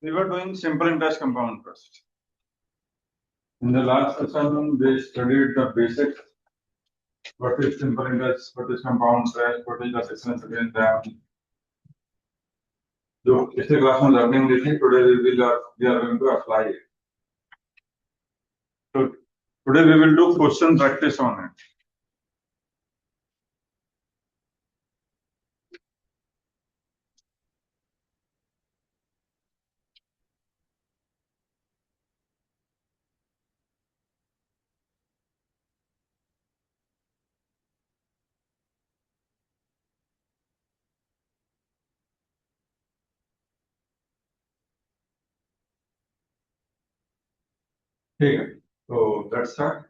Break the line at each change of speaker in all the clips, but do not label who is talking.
We were doing simple interest compound first. In the last session, we studied the basics. What is simple interest? What is compound interest? What is the difference between them? जो पिछले class में learning दी थी, today we are going to apply it. So today we will do question practice on it. ठीक है, तो let's start.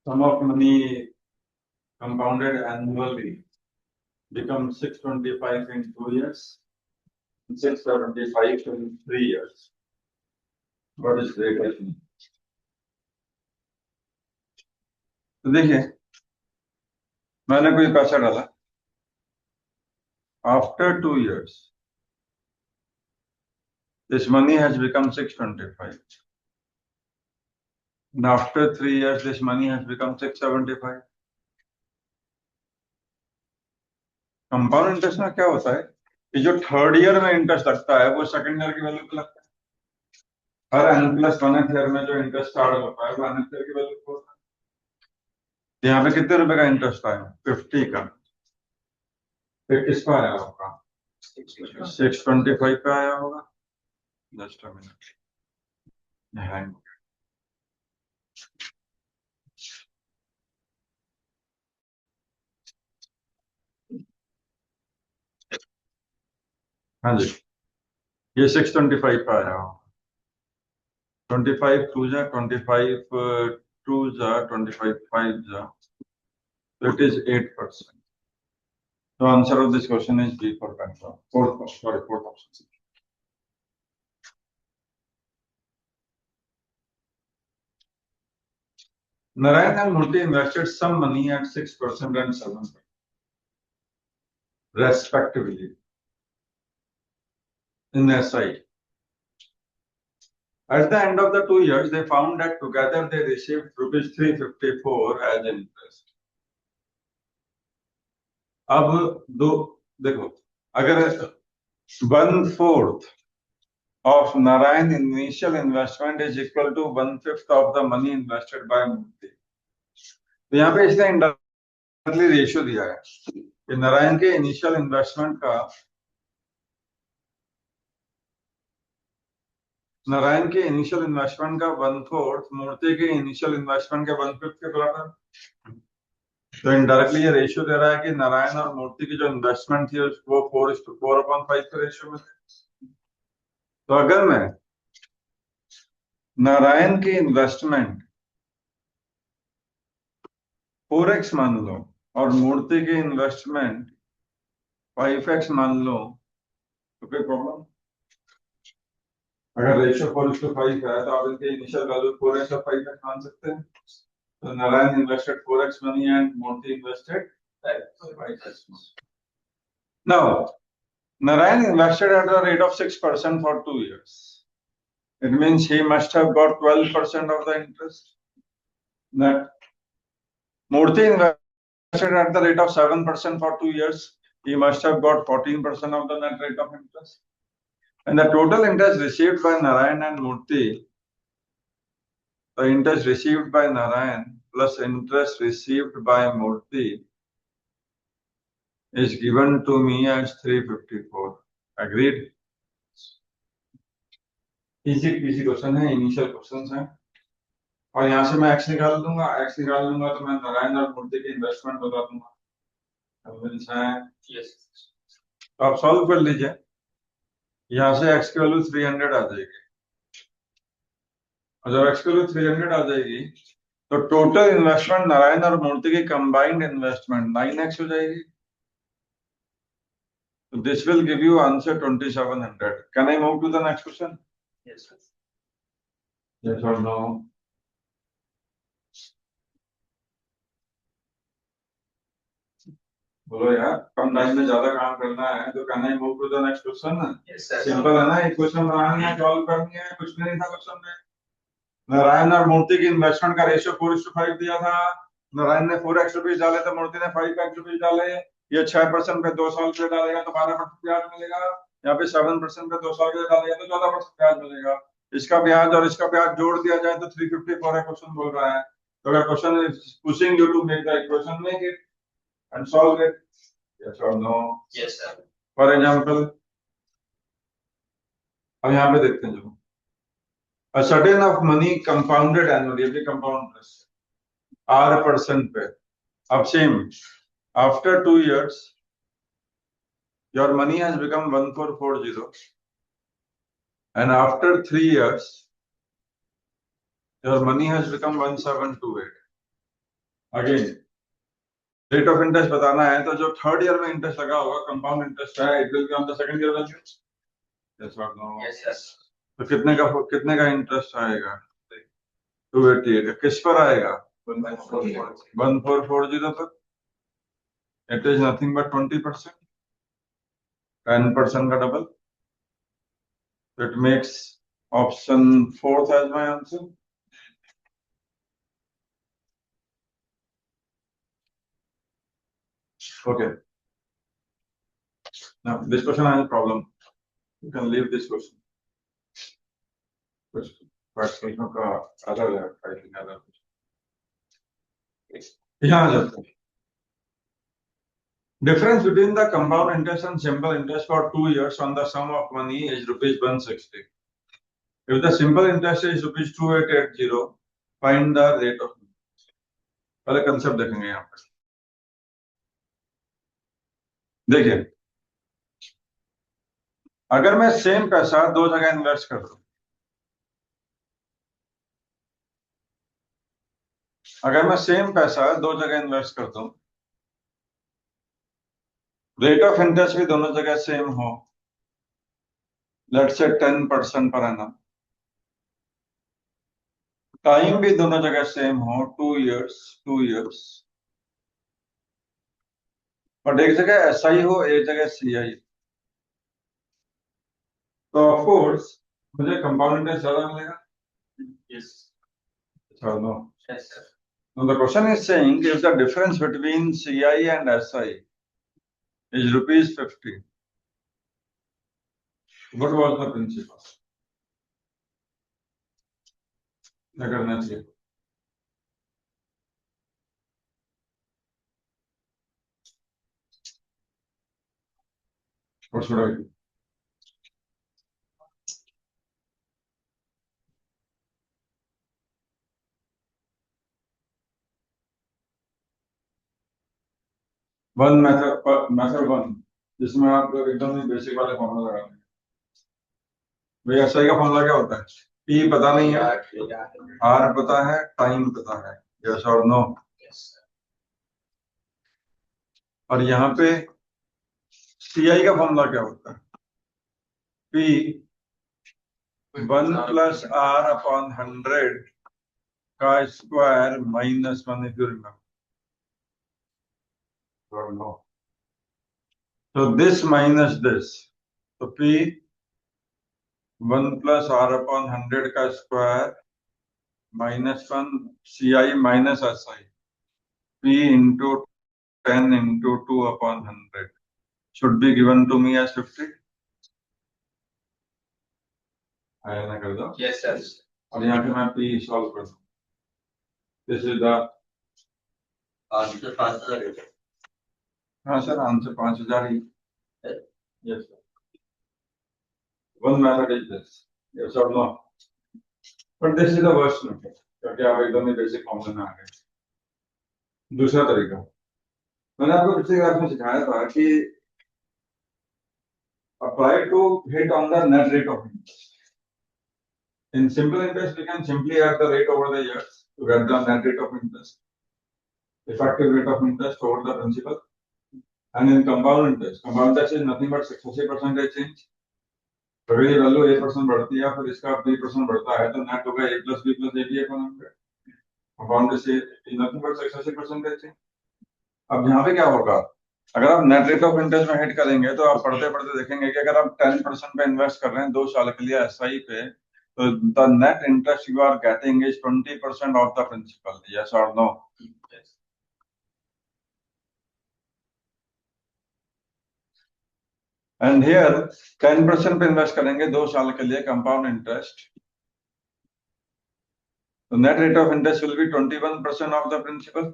Sum of money compounded annually becomes 625 in 2 years, and 675 in 3 years. What is the equation? तो देखिए, मैंने कोई पैसा डाला. After 2 years, this money has become 625. And after 3 years, this money has become 675. Compound interest में क्या होता है कि जो थर्ड ईयर में इंटरेस्ट लगता है वो सेकंड ईयर की वैल्यू पे लगता है. हर n प्लस 1th ईयर में जो इंटरेस्ट स्टार्ट होता है वो nth ईयर की वैल्यू पे होता है. यहाँ पे कितने रुपए का इंटरेस्ट आया? 50 का. फिर किसका आया होगा? 625 पे आया होगा. Just a minute. हाँ जी, ये 625 पे आया होगा. 25 2 जा 25 2 जा 25 5 जा, so it is 8%. So answer of this question is B for Bangalore. Fourth option. Narayan and Murthy invested some money at 6% and 7%, respectively, in SI. At the end of the 2 years, they found that together they received rupees 354 as interest. अब दो देखो, अगर 1/4 of Narayan initial investment is equal to 1/5 of the money invested by Murthy. तो यहाँ पे इसने indirectly ratio दिया है कि नारायण के इनिशियल इन्वेस्टमेंट का नारायण के इनिशियल इन्वेस्टमेंट का 1/4 मूर्ति के इनिशियल इन्वेस्टमेंट के 1/5 के बराबर. तो इनडायरेक्टली ये रेशियो दे रहा है कि नारायण और मूर्ति की जो इन्वेस्टमेंट थी वो 4:4/5 के रेशियो में थे. तो अगर मैं नारायण की इन्वेस्टमेंट 4x मान लो और मूर्ति की इन्वेस्टमेंट 5x मान लो तो कोई प्रॉब्लम? अगर रेशियो 4:5 है तो आप इनके इनिशियल वैल्यू 4x और 5x मान सकते हैं. So Narayan invested 4x money and Murthy invested 5x money. Now, Narayan invested at a rate of 6% for 2 years. It means he must have got 12% of the interest. That Murthy invested at the rate of 7% for 2 years. He must have got 14% of the net rate of interest. And the total interest received by Narayan and Murthy, the interest received by Narayan plus interest received by Murthy is given to me as 354. Agreed? Easy question है, initial question है. और यहाँ से मैं x निकाल दूंगा तो मैं नारायण और मूर्ति की इन्वेस्टमेंट बता दूंगा. तो आप सॉल्व कर लीजिए. यहाँ से x की वैल्यू 300 आ जाएगी. और जब x की वैल्यू 300 आ जाएगी तो टोटल इन्वेस्टमेंट नारायण और मूर्ति की कंबाइंड इन्वेस्टमेंट 9x हो जाएगी. This will give you answer 2700. Can I move to the next question?
Yes, sir.
Yes or no? बोलो यार, कम टाइम में ज्यादा काम करना है तो can I move to the next question?
Yes, sir.
Simple है ना, एक क्वेश्चन बनानी है, सॉल्व करनी है, कुछ भी नहीं था क्वेश्चन में। नारायण और मूर्ति की इन्वेस्टमेंट का रेशियो 4:5 दिया था। नारायण ने 4x रुपीज डाले तो मूर्ति ने 5x रुपीज डाले। ये 6% पे 2 साल के लिए डालेगा तो 12% ब्याज मिलेगा। यहाँ पे 7% पे 2 साल के लिए डालेगा तो 14% ब्याज मिलेगा। इसका ब्याज और इसका ब्याज जोड़ दिया जाए तो 354 है, क्वेश्चन बोल रहा है। तो अगर question is pushing you to make the equation, make it and solve it. Yes or no?
Yes, sir.
For example, अब यहाँ पे देखते हैं जो a certain of money compounded annually, अभी compound interest R% पे। अब same, after 2 years, your money has become 1440, and after 3 years, your money has become 1728. Again, rate of interest बताना है तो जो थर्ड ईयर में इंटरेस्ट लगा होगा कंपाउंड इंटरेस्ट है, it will be on the second year value. Yes और no?
Yes, yes.
तो कितने का इंटरेस्ट आएगा? 288। किस पर आएगा? 1440 पर। इट इज नथिंग बट 20%, 10% का डबल। It makes option 4th as my answer. Okay. Now this question has a problem. You can leave this question. Question का other है, I think other. यहाँ जाते हैं। Difference between the compound interest and simple interest for 2 years on the sum of money is rupees 160. If the simple interest is rupees 2880, find the rate of interest. पहले concept देखेंगे यहाँ पर। देखिए, अगर मैं सेम पैसा 2 जगह इन्वेस्ट कर दूं, अगर मैं सेम पैसा 2 जगह इन्वेस्ट कर दूं, रेट ऑफ इंटरेस्ट भी दोनों जगह सेम हो, लेट्स से 10% पर annum, टाइम भी दोनों जगह सेम हो 2 years, बट एक जगह SI हो, एक जगह CI, तो ऑफ कोर्स मुझे कंपाउंड इंटरेस्ट ज्यादा मिलेगा।
Yes.
No.
Yes, sir.
Now the question is saying if the difference between CI and SI is rupees 50, what was the principal? क्या करना चाहिए? What should I do? method one, जिसमें आप लोग एकदम ही बेसिक वाले फॉर्मूला लगा लेंगे। भाई SI का फॉर्मूला क्या होता है? P पता नहीं है, R पता है, टाइम पता है। यस और नो? और यहाँ पे CI का फॉर्मूला क्या होता है? P 1 + R/100 का square -1, if you remember. Or no? So this minus this. So P 1 + R/100 का square -1 CI minus SI. P into 10 into 2/100 should be given to me as 50. आया ना कर दो?
Yes, sir.
और यहाँ पे मैं P सॉल्व कर दूँ। This is the
Answer 5000.
हाँ sir, answer 5000 he. Yes sir. One method is this. Yes or no? But this is the worst method, क्योंकि आप एकदम ही बेसिक फॉर्मूला में आ गए। दूसरा तरीका मैंने आपको पिछले क्लास में सिखाया था कि apply to hit on the net rate of interest. In simple interest, we can simply add the rate over the years to get the net rate of interest, effective rate of interest over the principal. and in compound interest is nothing but successive percentage change. अगर ये value 8% बढ़ती है फिर इसका 3% बढ़ता है तो net होगा a plus b plus ab upon 100. Compound से nothing but successive percentage change. अब यहाँ पे क्या होगा, अगर आप नेट रेट ऑफ इंटरेस्ट में हिट करेंगे तो आप पढ़ते पढ़ते देखेंगे कि अगर आप 10% पे इन्वेस्ट कर रहे हैं 2 साल के लिए एसआई पे, तो the net interest you are getting is 20% of the principal. Yes और नो? एंड हियर 10% पे इन्वेस्ट करेंगे 2 साल के लिए कंपाउंड इंटरेस्ट, तो net rate of interest will be 21% of the principal.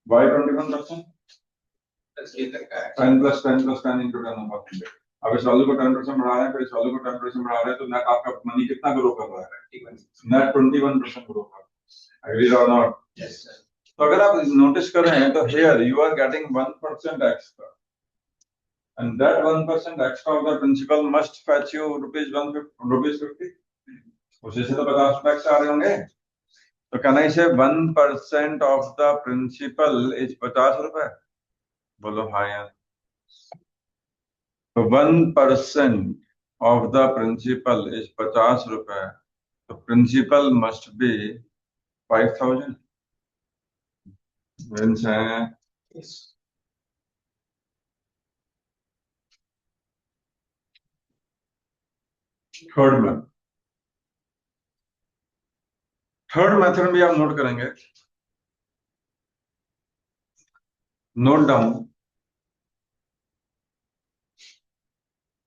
Why 21%? 10 plus 10 plus 10 into 10 over 100. अब इस value को 10% बढ़ा रहे हैं, फिर इस वैल्यू को 10% बढ़ा रहे हैं, तो नेट आपका मनी कितना ग्रो कर रहा है? नेट 21% ग्रो कर रहा है. एग्री और नॉट?
Yes, sir.
तो अगर आप नोटिस कर रहे हैं तो here you are getting 1% extra, and that 1% extra of the principal must fetch you ₹50. उसी से तो 50 रुपए एक्स्ट्रा आ रहे होंगे. तो कैन आई से 1% ऑफ द प्रिंसिपल इज 50 रुपए? बोलो हाँ यार. तो 1% ऑफ द प्रिंसिपल इज 50 रुपए, तो प्रिंसिपल मस्ट बी 5000. मीन्स है
Yes.
थर्ड मेथड भी आप नोट करेंगे. Note down.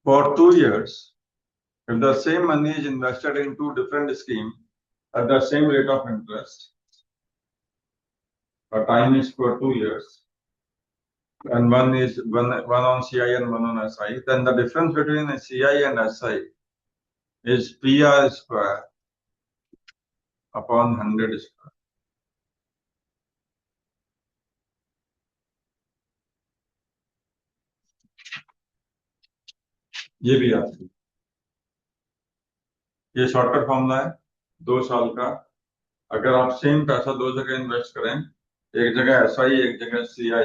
For 2 years, if the same money is invested in 2 different schemes at the same rate of interest, the time is for 2 years, and one on CI and one on SI, then the difference between a CI and SI is PR square upon 100 square. ये भी आपकी, ये shortcut formula है 2 साल का. अगर आप same पैसा 2 जगह इन्वेस्ट करें, एक जगह SI एक जगह CI,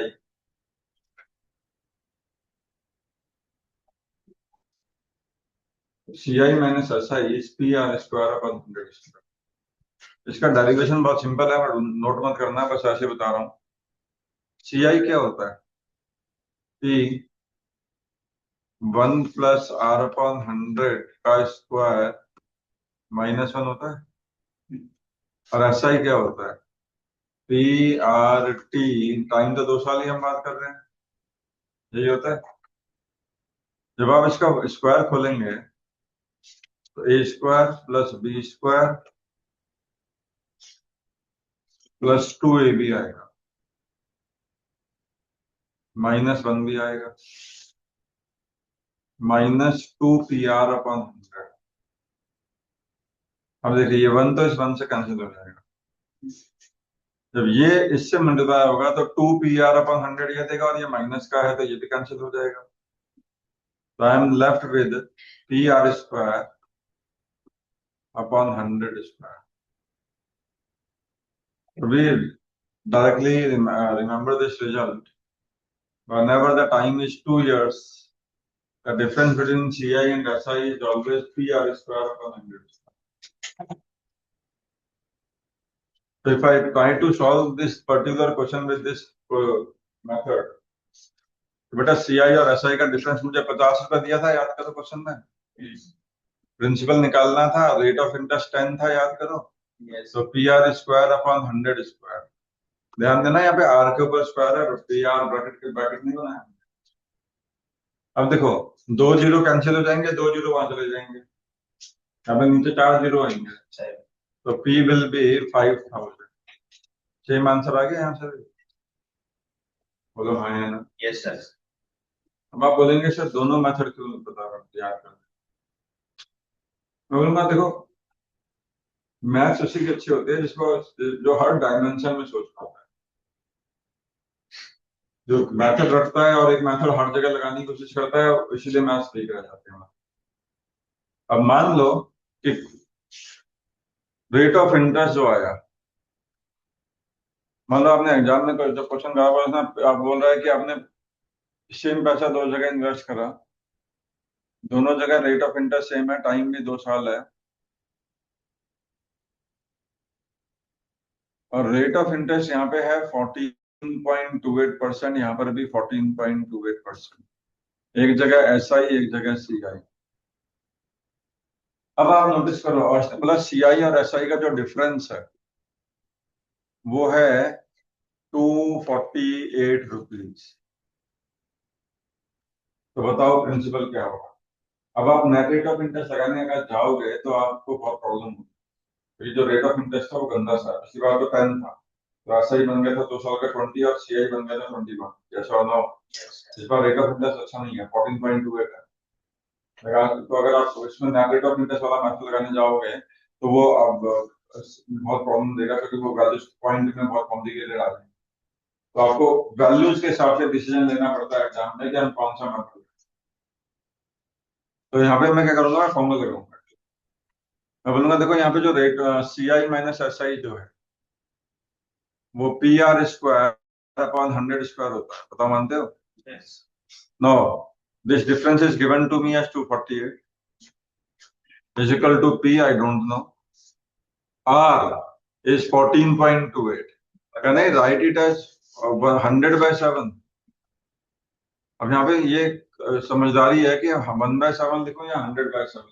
CI minus SI is PR square upon 100 square. इसका डेरिवेशन बहुत सिंपल है, बट नोट मत करना, बस ऐसे बता रहा हूं. CI क्या होता है? कि 1 प्लस R अपॉन 100 का स्क्वायर -1 होता है. और SI क्या होता है? PRT टाइम तो 2 साल ही हम बात कर रहे हैं, यही होता है. जब आप इसका स्क्वायर खोलेंगे तो A square plus B square plus 2AB आएगा, -1 भी आएगा, -2PR अपॉन 100. अब देखिए ये 1 तो इस 1 से कैंसिल हो जाएगा. जब ये इससे मल्टीप्लाई होगा तो 2PR अपॉन 100 ये देगा, और ये माइनस का है तो ये भी कैंसिल हो जाएगा. तो I am left with PR square upon 100 square. We directly remember this result. Whenever the time is 2 years, the difference between CI and SI is always PR square upon 100. So if I try to solve this particular question with this method, बेटा CI और SI का difference मुझे 50 रुपए दिया था, याद करो question में. प्रिंसिपल निकालना था, रेट ऑफ इंटरेस्ट 10 था, याद करो. तो PR स्क्वायर अपॉन 100 स्क्वायर. ध्यान देना यहाँ पे R के ऊपर स्क्वायर है, PR ब्रैकेट नहीं बनाया. अब देखो 2 जीरो कैंसिल हो जाएंगे, 2 जीरो वहां चले जाएंगे, यहाँ पे नीचे 4 जीरो आएंगे, तो P will be 5000. Same answer आ गया यहाँ से. बोलो हाँ या ना?
Yes, sir.
अब आप बोलेंगे सर दोनों मेथड क्यों बता रहे हैं, याद करना. मैं बोलूंगा देखो मैथ्स उसी की अच्छी होती है जिसको जो हर डायमेंशन में सोच पाता है. जो मेथड रखता है और एक मेथड हर जगह लगाने की कोशिश करता है, इसीलिए मैथ्स ठीक रह जाते हैं. अब मान लो कि रेट ऑफ इंटरेस्ट जो आया मान लो आपने एग्जाम में जब क्वेश्चन कहा हुआ था, आप बोल रहा है कि आपने सेम पैसा दो जगह इन्वेस्ट करा, दोनों जगह रेट ऑफ इंटरेस्ट सेम है, टाइम भी 2 साल है, और रेट ऑफ इंटरेस्ट यहाँ पे है 14.28%, यहाँ पर भी 14.28%। एक जगह SI, एक जगह CI। अब आप नोटिस करो, और मतलब CI और SI का जो डिफरेंस है वो है 248 रुपीज। तो बताओ प्रिंसिपल क्या होगा। अब आप नेट रेट ऑफ इंटरेस्ट लगाने अगर जाओगे तो आपको बहुत प्रॉब्लम होगी, क्योंकि जो रेट ऑफ इंटरेस्ट था वो गंदा सा है। पिछली बार तो 10 था, तो SI बन गया था 2 साल का 20, और CI बन गया था 21। यस और नो? इस बार रेट ऑफ इंटरेस्ट अच्छा नहीं है, 14.28 है। तो अगर आप इसमें नेट रेट ऑफ इंटरेस्ट वाला मैथड लगाने जाओगे तो वो अब बहुत प्रॉब्लम देगा, क्योंकि वो वैल्यूज पॉइंट में बहुत कॉम्प्लिकेटेड आ रहे हैं। तो आपको वैल्यूज के हिसाब से डिसीजन लेना पड़ता है एग्जाम में कि हम कौन सा मैथड। तो यहाँ पे मैं क्या करूंगा, मैं फॉर्मूला लगाऊंगा। मैं बोलूंगा देखो यहाँ पे जो रेट CI माइनस SI जो है वो PR² अपॉन 100² होता है। पता मानते हो?
Yes.
No, this difference is given to me as 248 is equal to P, I don't know, R is 14.28. Can I write it as 100/7? अब यहाँ पे ये समझदारी है कि 1/7 लिखो या 100/7।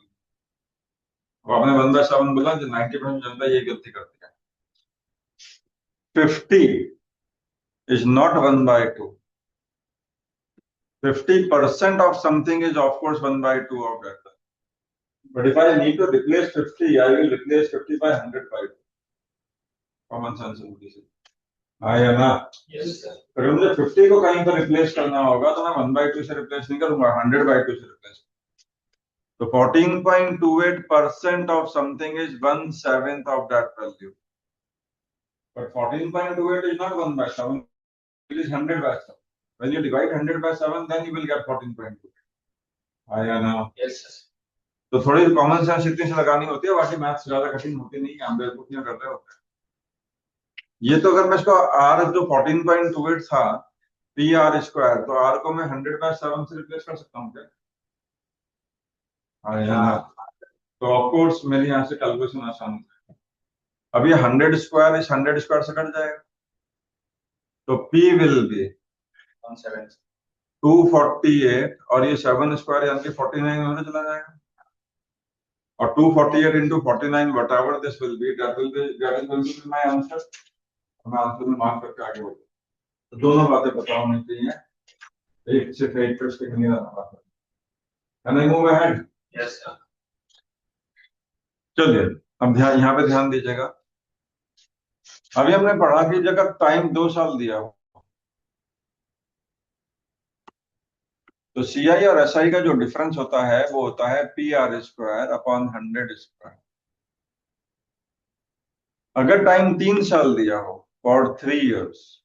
अब आपने 1/7 बोला, जो 90% जनता ये गलती करती है। 50 is not 1/2. 50% of something is of course 1/2 of that. But if I need to replace 50, I will replace 50 by 100/2. Common sense होगी से। हाँ या ना?
Yes, sir.
अगर मुझे 50 को कहीं पर रिप्लेस करना होगा तो मैं 1/2 से रिप्लेस नहीं करूंगा, 100/2 से रिप्लेस। तो 14.28% of something is 1/7 of that value. But 14.28 is not 1/7, it is 100/7. When you divide 100/7, then you will get 14.28. हाँ या ना?
Yes, sir.
तो थोड़ी कॉमन सेंस इतनी से लगानी होती है, बाकी मैथ्स ज्यादा कठिन होती नहीं है, हम बेवकूफियां कर रहे होते हैं। ये तो अगर मैं इसको R जो 14.28 था PR², तो R को मैं 100/7 से रिप्लेस कर सकता हूँ क्या? हाँ या ना? तो ऑफकोर्स मेरे यहाँ से कैलकुलेशन आसान है। अब ये 100² इस 100² से कट जाएगा, तो P विल बी 248, और ये 7² यानी कि 49 होने चला जाएगा, और 248 into 49 whatever this will be, that is going to be my answer. मैं आंसर में मार्क करके आगे बढ़ूँ। तो दोनों बातें पता होनी चाहिए, एक सिर्फ एक पे स्टिक नहीं रहना बात। Can I move ahead?
Yes, sir.
चलिए, अब ध्यान यहाँ पे ध्यान दीजिएगा। अभी हमने पढ़ा कि जगह टाइम 2 साल दिया हो तो CI और SI का जो डिफरेंस होता है वो होता है PR² अपॉन 100²। अगर टाइम 3 साल दिया हो, फॉर 3 years,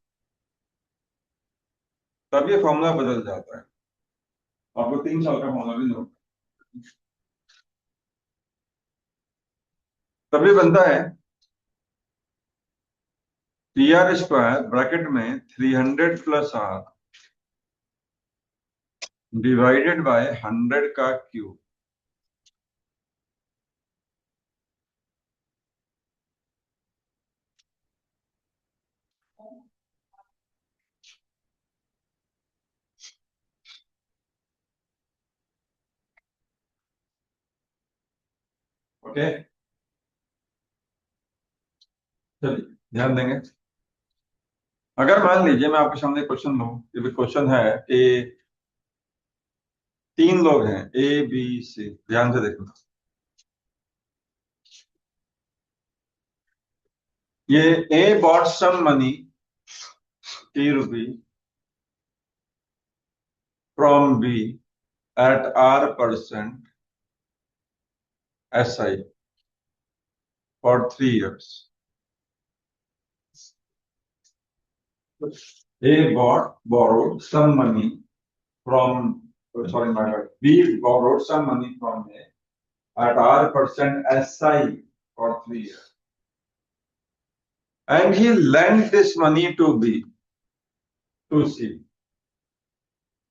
तब ये फॉर्मूला बदल जाता है। आपको 3 साल का फॉर्मूला भी नोट, तभी बनता है PR² ब्रैकेट में 300 + R डिवाइडेड बाय 100 का क्यूब। ओके, चलिए ध्यान देंगे। अगर मान लीजिए मैं आपके सामने क्वेश्चन लूं, ये भी क्वेश्चन है कि 3 लोग हैं ABC, ध्यान से देखना। ये A bought some money, ₹3 from B at R% SI for 3 years. A borrowed some money from, sorry, my bad. B borrowed some money from A at R% SI for 3 years. and he lent this money to B, to C.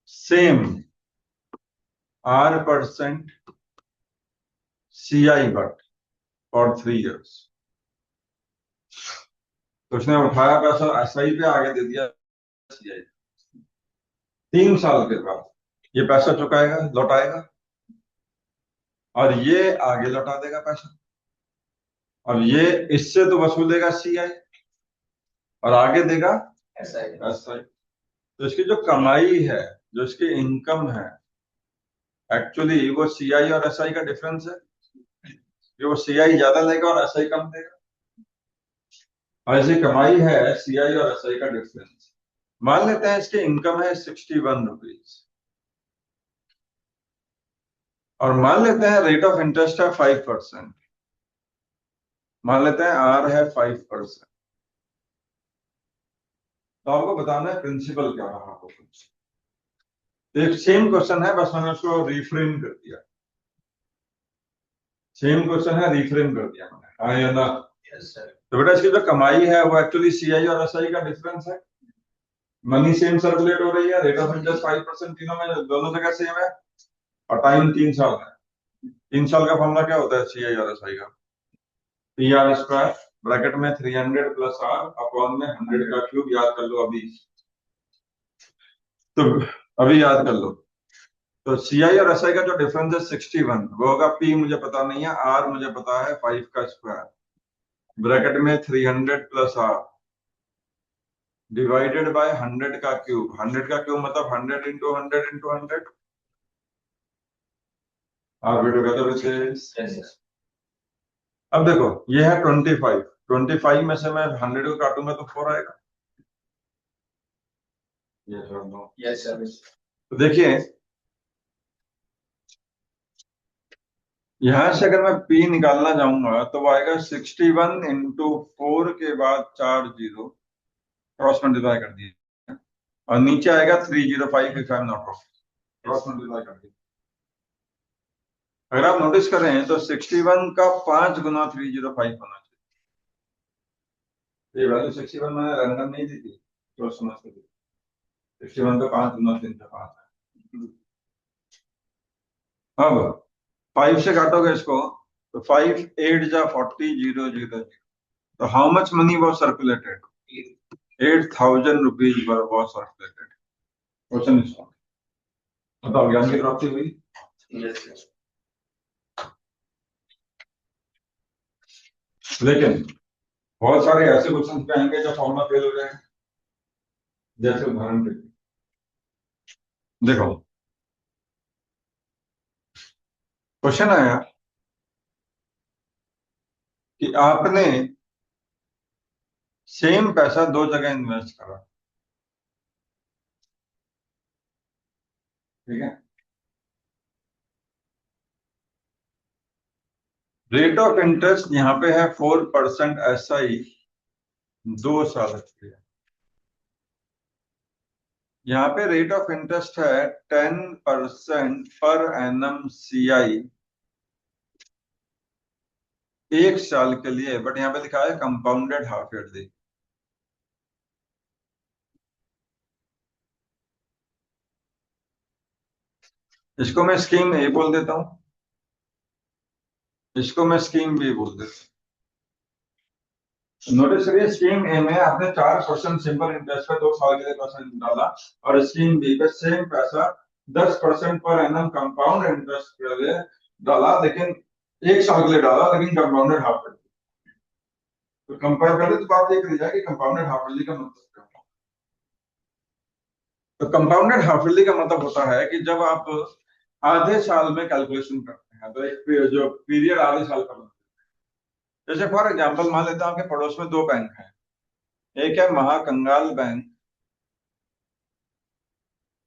Same R% CI but for 3 years. तो उसने उठाया पैसा SI पे आगे दे दिया CI। 3 साल के बाद ये पैसा चुकाएगा, लौटाएगा, और ये आगे लौटा देगा पैसा, और ये इससे तो वसूलेगा CI और आगे देगा SI। तो इसकी जो कमाई है, जो इसकी इनकम है, एक्चुअली वो CI और SI का डिफरेंस है, कि वो CI ज्यादा लेगा और SI कम देगा। और ऐसी कमाई है CI और SI का डिफरेंस। मान लेते हैं इसकी इनकम है 61 रुपीज, और मान लेते हैं रेट ऑफ इंटरेस्ट है 5%, मान लेते हैं R है 5%। तो आपको बताना है प्रिंसिपल क्या रहा हो। कुछ एक सेम क्वेश्चन है, बस मैंने उसको रिफ्रेम कर दिया। सेम क्वेश्चन है, रिफ्रेम कर दिया मैंने, हाँ या ना? तो बेटा इसकी जो कमाई है वो एक्चुअली CI और SI का डिफरेंस है। मनी सेम सर्कुलेट हो रही है, रेट ऑफ इंटरेस्ट 5% तीनों में, दोनों जगह सेम है, और टाइम 3 साल है। 3 साल का फॉर्मूला क्या होता है CI और SI का? PR² ब्रैकेट में 300 प्लस R अपॉन में 100 का क्यूब। याद कर लो अभी, तो अभी याद कर लो। तो CI और SI का जो डिफरेंस है 61, वो होगा P मुझे पता नहीं है, R मुझे पता है 5 का स्क्वायर ब्रैकेट में 300 प्लस R डिवाइडेड बाय 100 का क्यूब। 100 का क्यूब मतलब 100 इंटू 100 इंटू 100। आप वीडियो कहते। अब देखो ये है 25 में से मैं 100 को काटूंगा तो 4 आएगा।
Yes, sir.
तो देखिए यहां से अगर मैं P निकालना चाहूंगा तो वो आएगा 61 इंटू 4 के बाद 4 जीरो क्रॉस मल्टीप्लाई कर दिए, और नीचे आएगा 305 if I am not wrong, cross multiply कर दिए। अगर आप नोटिस करें तो 61 का 5 गुना 305 होना चाहिए। ये वैल्यू 61 मैंने रैंडम नहीं दी थी, तो समझ के दी। 61 का 5 गुना 305 है। अब 5 से काटोगे इसको तो 5 8 जा 40 0 0। तो how much money was circulated? 8,000 rupees was circulated. Question is बताओ, ज्ञान की प्राप्ति हुई?
Yes, sir.
लेकिन बहुत सारे ऐसे क्वेश्चन पे आएंगे जो फॉर्मूला फेल हो जाए। जैसे उदाहरण के लिए देखो, क्वेश्चन आया कि आपने सेम पैसा 2 जगह इन्वेस्ट करा, ठीक है? रेट ऑफ इंटरेस्ट यहाँ पे है 4% SI 2 साल के लिए। यहाँ पे रेट ऑफ इंटरेस्ट है 10% पर एनम CI 1 साल के लिए, बट यहाँ पे लिखा है कंपाउंडेड हाफ ईयरली। इसको मैं स्कीम ए बोल देता हूं, इसको मैं स्कीम बी बोल देता हूं। नोटिस करिए, स्कीम ए में आपने 4% सिंपल इंटरेस्ट का 2 साल के लिए पैसा डाला, और स्कीम बी पे सेम पैसा 10% पर एनम कंपाउंड इंटरेस्ट के लिए डाला, लेकिन 1 साल के लिए डाला, लेकिन कंपाउंडेड हाफ ईयरली। तो कंपेयर करें तो बात ये करी जाए कि कंपाउंडेड हाफ ईयरली का मतलब क्या है। तो कंपाउंडेड हाफ ईयरली का मतलब होता है कि जब आप आधे साल में कैलकुलेशन करते हैं, तो एक जो पीरियड आधे साल का बनता है। जैसे फॉर एग्जांपल मान लेता हूं आपके पड़ोस में 2 बैंक हैं, एक है महाकंगाल बैंक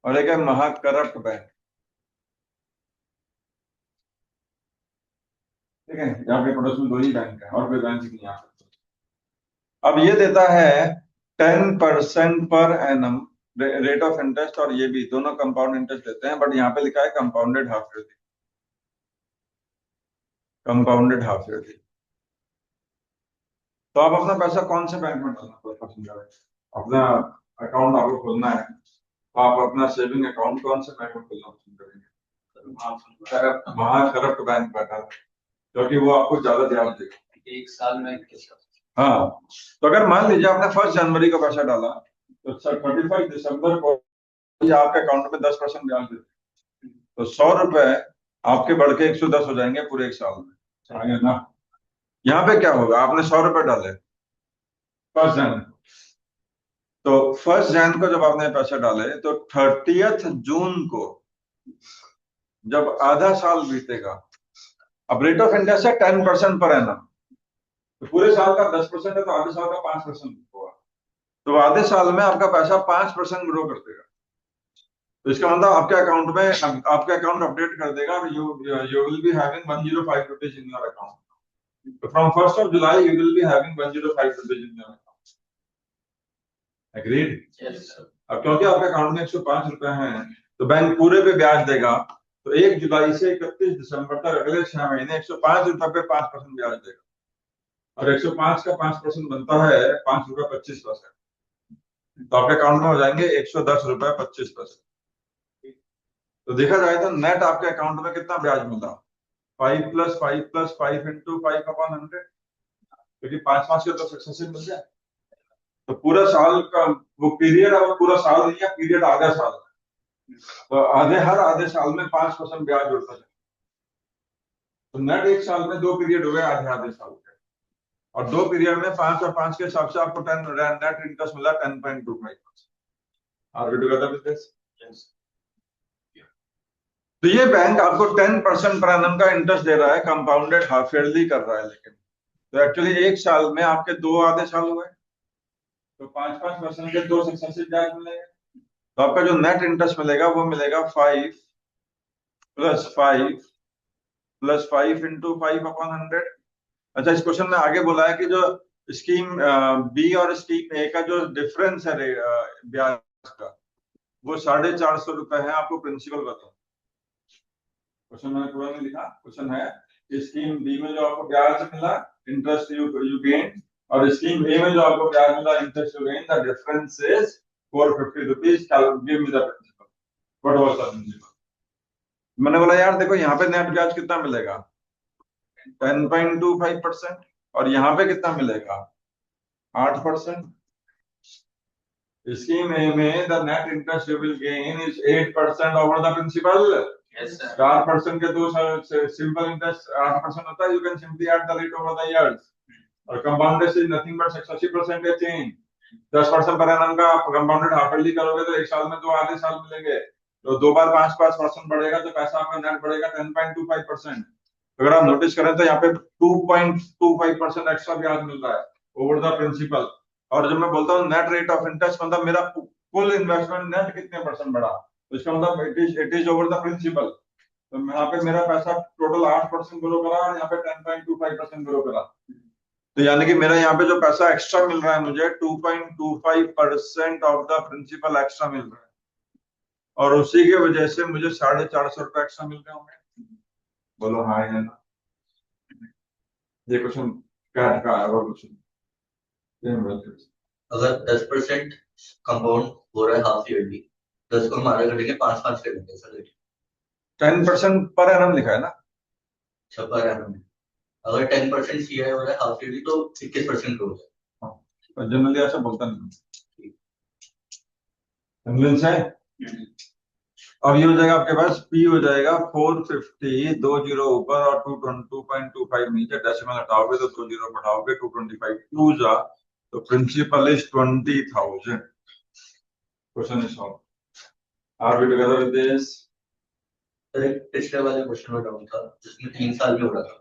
और एक है महाकरप्ट बैंक, ठीक है? यहाँ पे पड़ोस में 2 ही बैंक है और कोई बैंक नहीं आ सकता। अब ये देता है 10% पर एनम रेट ऑफ इंटरेस्ट, और ये भी दोनों कंपाउंड इंटरेस्ट देते हैं, बट यहाँ पे लिखा है compounded half yearly. Compounded half yearly तो आप अपना पैसा कौन से बैंक में डालना पसंद करें? अपना अकाउंट आपको खोलना है, तो आप अपना सेविंग अकाउंट कौन से बैंक में खोलना पसंद करेंगे? वहाँ करप्ट बैंक बेटर, क्योंकि वो आपको ज्यादा ब्याज देगा।
एक साल में
हाँ, तो अगर मान लीजिए आपने 1 जनवरी को पैसा डाला, तो 31 दिसंबर को आपके अकाउंट में 10% ब्याज देते, तो 100 रुपए आपके बढ़ के 110 हो जाएंगे पूरे एक साल में, आगे ना। यहाँ पे क्या होगा, आपने 100 रुपए डाले 1 जनवरी, तो 1 जनवरी को जब आपने पैसे डाले, तो 30 जून को जब आधा साल बीतेगा, अब रेट ऑफ इंटरेस्ट है 10% पर एनम, तो पूरे साल का 10% है, तो आधे साल का 5% होगा, तो आधे साल में आपका पैसा 5% ग्रो कर देगा। तो इसका मतलब आपके अकाउंट में, आपके अकाउंट अपडेट कर देगा, you will be having 105 rupees in your account. तो from 1 July you will be having 105 rupees in your account. Agreed? अब क्योंकि आपके अकाउंट में 105 रुपए हैं, तो बैंक पूरे पे ब्याज देगा, तो 1 जुलाई से 31 दिसंबर तक अगले 6 महीने 105 रुपए पे 5% ब्याज देगा, और 105 का 5% बनता है 5 रुपए 25 पैसे, तो आपके अकाउंट में हो जाएंगे 110 रुपए 25 पैसे। तो देखा जाए तो नेट आपके अकाउंट में कितना ब्याज मिला, 5 + 5 + 5 × 5/100, क्योंकि 5 के तो सक्सेसिव मिल जाए। तो पूरा साल का वो पीरियड, अब पूरा साल नहीं है, पीरियड आधा साल, तो हर आधे साल में 5% ब्याज जुड़ता है, तो नेट एक साल में 2 पीरियड हो गए आधे साल के, और 2 पीरियड में 5 और 5 के हिसाब से आपको नेट इंटरेस्ट मिला 10.25%। Are we together with this? तो ये बैंक आपको 10% पर एनम का इंटरेस्ट दे रहा है, कंपाउंडेड हाफ ईयरली कर रहा है, लेकिन तो एक्चुअली एक साल में आपके 2 आधे साल हुए, तो 5-5% के 2 सक्सेसिव ब्याज मिलेंगे, तो आपका जो नेट इंटरेस्ट मिलेगा वो मिलेगा 5 + 5 + 5 × 5/100। अच्छा, इस क्वेश्चन में आगे बोला है कि जो स्कीम बी और स्कीम ए का जो डिफरेंस है ब्याज का, वो 450 रुपए है, आपको प्रिंसिपल बताओ। क्वेश्चन मैंने पूरा नहीं लिखा, क्वेश्चन है स्कीम बी में जो आपको ब्याज मिला, इंटरेस्ट यू गेन, और स्कीम ए में जो आपको ब्याज मिला, interest you gain, the difference is 450 rupees, give me the principal, what was the principal? मैंने बोला यार देखो, यहाँ पे नेट ब्याज कितना मिलेगा, 10.25%, और यहाँ पे कितना मिलेगा, 8%। स्कीम ए में the net interest you will gain is 8% over the principal.
Yes, sir.
4% के दो सिंपल इंटरेस्ट 8% होता है, you can simply add the rate over the years, और compounded is nothing but successive percentage change. 10% पर annum का compounded half yearly करोगे तो एक साल में 2 आधे साल मिलेंगे, तो 2 बार 5% बढ़ेगा, तो पैसा आपका नेट बढ़ेगा 10.25%। अगर आप नोटिस करें तो यहाँ पे 2.25% एक्स्ट्रा ब्याज मिल रहा है ओवर द प्रिंसिपल। और जब मैं बोलता हूँ नेट रेट ऑफ इंटरेस्ट, मतलब मेरा कुल इन्वेस्टमेंट नेट कितने परसेंट बढ़ा, तो इसका मतलब it is over the principal. तो यहाँ पे मेरा पैसा टोटल 8% ग्रो करा, और यहाँ पे 10.25% ग्रो करा, तो यानी कि मेरा यहाँ पे जो पैसा एक्स्ट्रा मिल रहा है मुझे, 2.25% ऑफ द प्रिंसिपल एक्स्ट्रा मिल रहा है, और उसी की वजह से मुझे 450 रुपए एक्स्ट्रा मिल रहे होंगे। बोलो हाँ या ना? ये क्वेश्चन क्या है क्वेश्चन?
अगर 10% कंपाउंड हो रहा है हाफ ईयरली, 10 को हमारा करेंगे 5-5 करेंगे सर,
10% पर एनम लिखा है ना?
अच्छा, पर एनम। अगर 10% सीआई हो रहा है हाफ ईयरली, तो 21% हो जाए।
हाँ, जनरली ऐसा बोलता नहीं, कन्विंस है? अब ये हो जाएगा आपके पास, पी हो जाएगा 450, 2 जीरो ऊपर और 2.25 नीचे, डेसिमल हटाओगे तो 2 जीरो बढ़ाओगे, 225 2 जा, तो principal is 20,000। Question is solve. Are we together with this?
पिछले वाले क्वेश्चन में डाउन था जिसमें 3 साल में हो रहा था,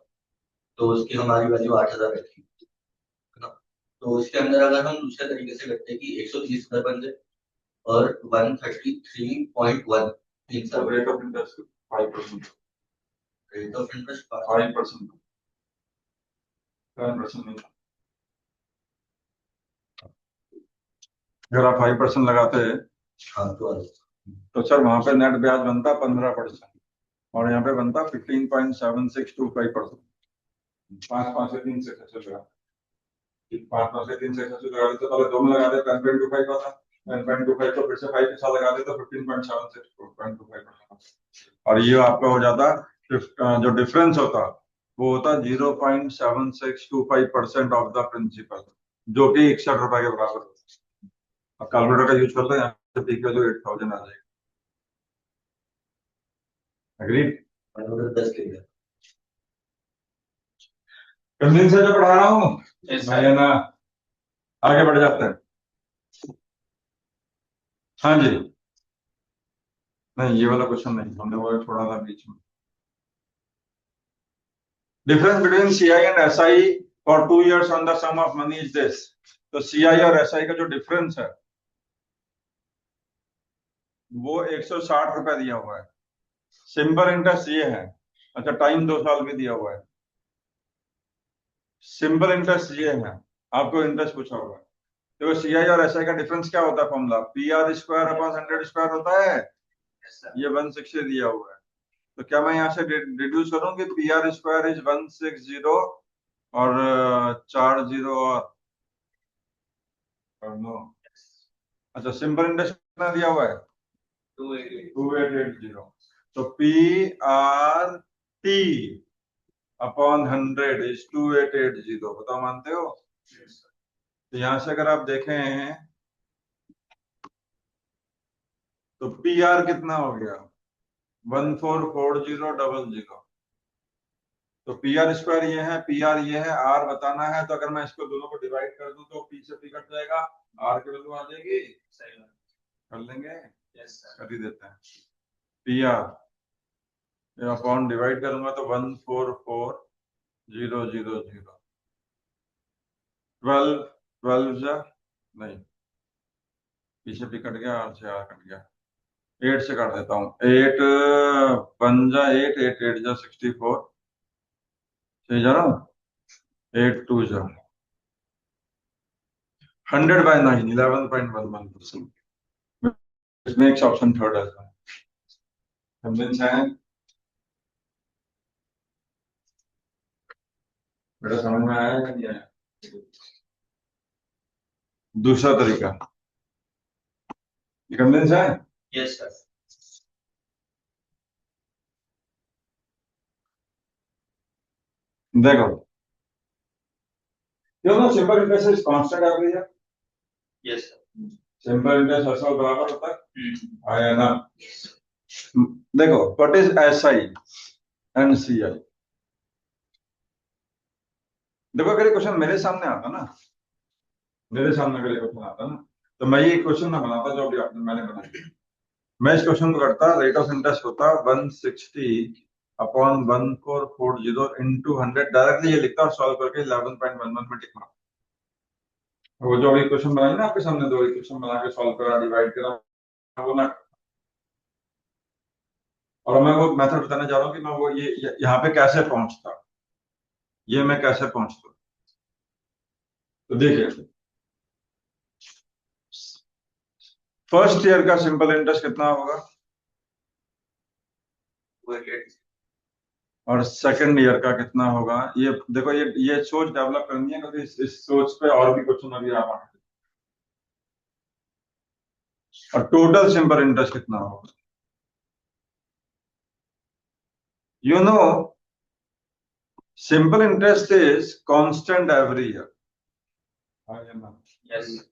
तो उसकी हमारी वैल्यू 8,000 रखी, है ना। तो उसके अंदर अगर हम दूसरे तरीके से करते हैं कि 130 रुपए बन जाए और 133.1 3 साल,
rate of interest 5%,
rate of interest
5%, 10%। अगर आप 5% लगाते हैं,
हाँ,
तो सर वहां पे नेट ब्याज बनता 15%, और यहाँ पे बनता 15.7625%। 5 से 3 से कैसे लगा? 5 में से 3 सेक्शन से लगा देते, पहले 2 में लगा दे, 10.25 होता, 10.25 को फिर से 5 के साथ लगा दे तो 15.76 और ये आपका हो जाता जो डिफरेंस होता वो होता 0.7625% ऑफ द प्रिंसिपल, जो कि 61 रुपए के बराबर होता है। अब कैलकुलेटर का यूज करते हैं, यहाँ से पी की वैल्यू 8000 आ जाएगी। एग्री?
10 के लिए
कन्विंस से जो पढ़ा रहा हूँ
Yes,
मैं ना, आगे बढ़ जाते हैं। हाँ जी, नहीं ये वाला क्वेश्चन नहीं, हमने वो छोड़ा था बीच में। Difference between CI and SI for 2 years on the sum of money is this. तो सीआई और एसआई का जो डिफरेंस है वो 160 रुपए दिया हुआ है। सिंपल इंटरेस्ट ये है, अच्छा टाइम 2 साल भी दिया हुआ है। सिंपल इंटरेस्ट ये है, आपको इंटरेस्ट पूछा हुआ है। देखो सीआई और एसआई का डिफरेंस क्या होता है, formula PR square upon 100 square होता है। ये 160 दिया हुआ है, तो क्या मैं यहाँ से डिड्यूस करूं कि PR स्क्वायर इज 160 और 4 0 और नो। अच्छा सिंपल इंटरेस्ट कितना दिया हुआ है, 2880। तो PRT अपॉन 100 इज 2880। बताओ मानते हो? तो यहां से अगर आप देखें तो PR कितना हो गया 144000। तो PR स्क्वायर ये है, PR ये है, R बताना है। तो अगर मैं इसको दोनों को डिवाइड कर दूं तो P से P कट जाएगा, R की वैल्यू आ जाएगी। कर लेंगे, कर ही देते हैं। PR अपॉन डिवाइड करूंगा तो 144000। 12 जा नहीं, P से P कट गया, R से R कट गया। 8 से कर देता हूँ, 8 1 जा 8, 8 8 जा 64, सही जा रहा हूँ। 8 2 जा 100/9, 11.11%। It makes option third as well. Convince है? बेटा समझ में आया या नहीं आया? दूसरा तरीका, कन्विंस है?
Yes sir.
देखो, क्यों ना simple interest is constant average है।
Yes sir.
सिंपल इंटरेस्ट हर साल बराबर होता है, आया ना? देखो what is SI and CI। देखो अगर ये क्वेश्चन मेरे सामने आता ना, मेरे सामने अगर ये क्वेश्चन आता ना, तो मैं ये क्वेश्चन ना बनाता जो अभी मैंने बनाया। मैं इस क्वेश्चन को करता, रेट ऑफ इंटरेस्ट होता 160 अपॉन 1440 इंटू 100, डायरेक्टली ये लिखता और सॉल्व करके 11.11 में टिक मारता। वो जो अभी क्वेश्चन बनाई ना आपके सामने, दो इक्वेशन बना के सॉल्व करा, डिवाइड करा, वो ना। और मैं वो मेथड बताने जा रहा हूँ कि मैं वो ये यहाँ पे कैसे पहुंचता, ये मैं कैसे पहुंचता। तो देखिए, फर्स्ट ईयर का सिंपल इंटरेस्ट कितना होगा, और सेकंड ईयर का कितना होगा। ये देखो, ये सोच डेवलप करनी है, क्योंकि इस सोच पे और भी क्वेश्चन अभी आ रहा है। और टोटल सिंपल इंटरेस्ट कितना होगा, you know simple interest is constant every year.
Yes.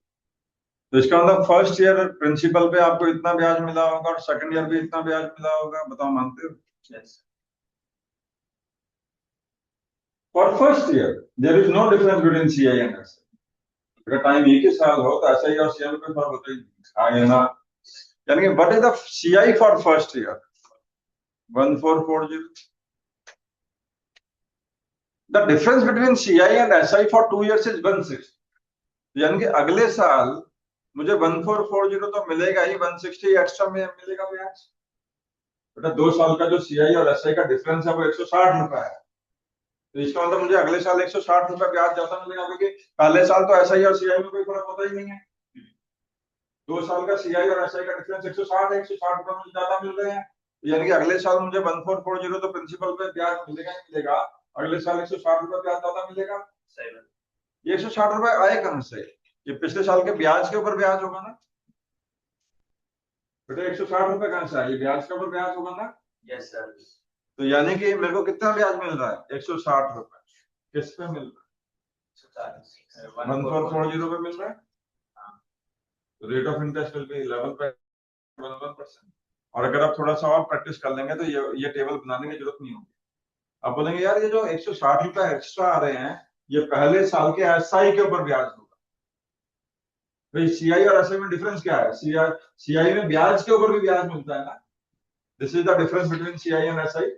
तो इसका मतलब फर्स्ट ईयर प्रिंसिपल पे आपको इतना ब्याज मिला होगा और सेकंड ईयर भी इतना ब्याज मिला होगा। बताओ मानते हो?
Yes.
For first year there is no difference between CI and SI। अगर टाइम एक ही साल हो तो SI और CI में कोई फर्क होता ही नहीं, है ना? यानी कि what is the CI for first year, 1440। The difference between CI and SI for 2 years is 160। यानी कि अगले साल मुझे 1440 तो मिलेगा ही, 160 एक्स्ट्रा में मिलेगा ब्याज। बेटा 2 साल का जो CI और SI का डिफरेंस है वो 160 रुपए है। तो इसका मतलब मुझे अगले साल 160 रुपए ब्याज ज्यादा मिलेगा, क्योंकि पहले साल तो SI और CI में कोई फर्क होता ही नहीं है। 2 साल का CI और SI का डिफरेंस 160 है, 160 रुपए मुझे ज्यादा मिल रहे हैं। यानी कि अगले साल मुझे 1440 तो प्रिंसिपल पे ब्याज मिलेगा ही मिलेगा, अगले साल 160 रुपए ब्याज ज्यादा मिलेगा।
सही बात।
ये 160 रुपए आए कहां से? ये पिछले साल के ब्याज के ऊपर ब्याज होगा ना बेटा, 160 रुपए कहां से आए? ये ब्याज के ऊपर ब्याज होगा ना।
Yes sir.
तो यानी कि मेरे को कितना ब्याज मिल रहा है? 160 रुपए। किस पे मिल रहा है? 1440 पे मिल रहा है। Rate of interest will B 11.11%। और अगर आप थोड़ा सा और प्रैक्टिस कर लेंगे तो ये टेबल बनाने की जरूरत नहीं होगी। आप बोलेंगे यार ये जो 160 रुपए एक्स्ट्रा आ रहे हैं, ये पहले साल के एसआई के ऊपर ब्याज होगा। भाई सीआई और एसआई में डिफरेंस क्या है? सीआई में ब्याज के ऊपर भी ब्याज मिलता है ना। This is the difference between CI and SI.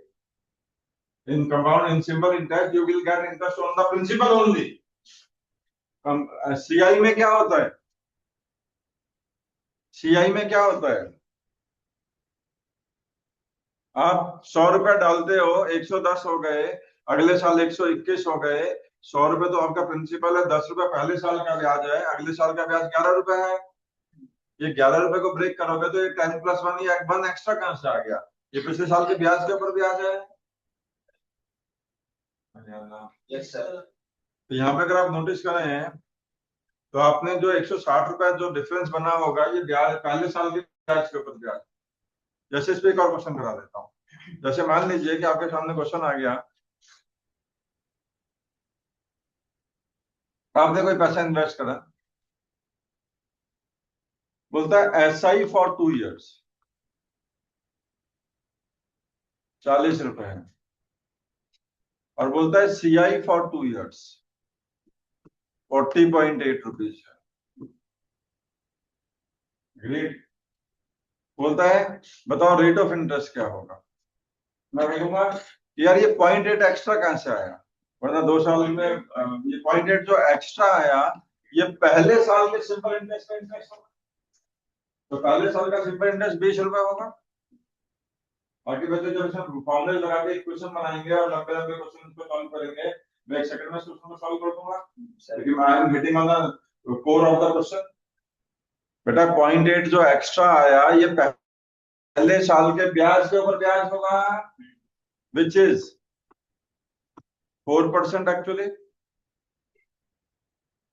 In compound, in simple interest you will get interest on the principal only. CI में क्या होता है? सीआई में क्या होता है? आप 100 रुपए डालते हो, 110 हो गए, अगले साल 121 हो गए। 100 रुपए तो आपका प्रिंसिपल है, 10 रुपए पहले साल का ब्याज है, अगले साल का ब्याज 11 रुपए है। ये 11 रुपए को ब्रेक करोगे तो ये 10+1, ये 1 एक्स्ट्रा कहां से आ गया? ये पिछले साल के ब्याज के ऊपर ब्याज है।
Yes sir.
तो यहाँ पे अगर आप नोटिस करें तो आपने जो 160 रुपए जो डिफरेंस बना होगा, ये ब्याज पहले साल के ब्याज के ऊपर ब्याज। जैसे इस पे एक और क्वेश्चन करा देता हूँ। जैसे मान लीजिए कि आपके सामने क्वेश्चन आ गया, आपने कोई पैसा इन्वेस्ट करा, बोलता है एसआई फॉर 2 इयर्स 40 रुपए है, और बोलता है सीआई फॉर 2 इयर्स 40.8 रुपीज है। ग्रेट। बोलता है बताओ रेट ऑफ इंटरेस्ट क्या होगा। मैं बोलूंगा यार ये 0.8 एक्स्ट्रा कहां से आया? वरना 2 साल में ये 0.8 जो एक्स्ट्रा आया, ये पहले साल के सिंपल इंटरेस्ट का इंटरेस्ट होगा। तो पहले साल का सिंपल इंटरेस्ट 20 रुपए होगा। बाकी बच्चे जब इसमें फॉर्मूले लगा के इक्वेशन बनाएंगे और लंबे लंबे क्वेश्चन को सॉल्व करेंगे, मैं 1 सेकंड में क्वेश्चन को सॉल्व कर दूंगा, लेकिन I am hitting on the core of the question. बेटा 0.8 जो एक्स्ट्रा आया, ये पहले साल के ब्याज के ऊपर ब्याज होगा, विच इज 4% एक्चुअली।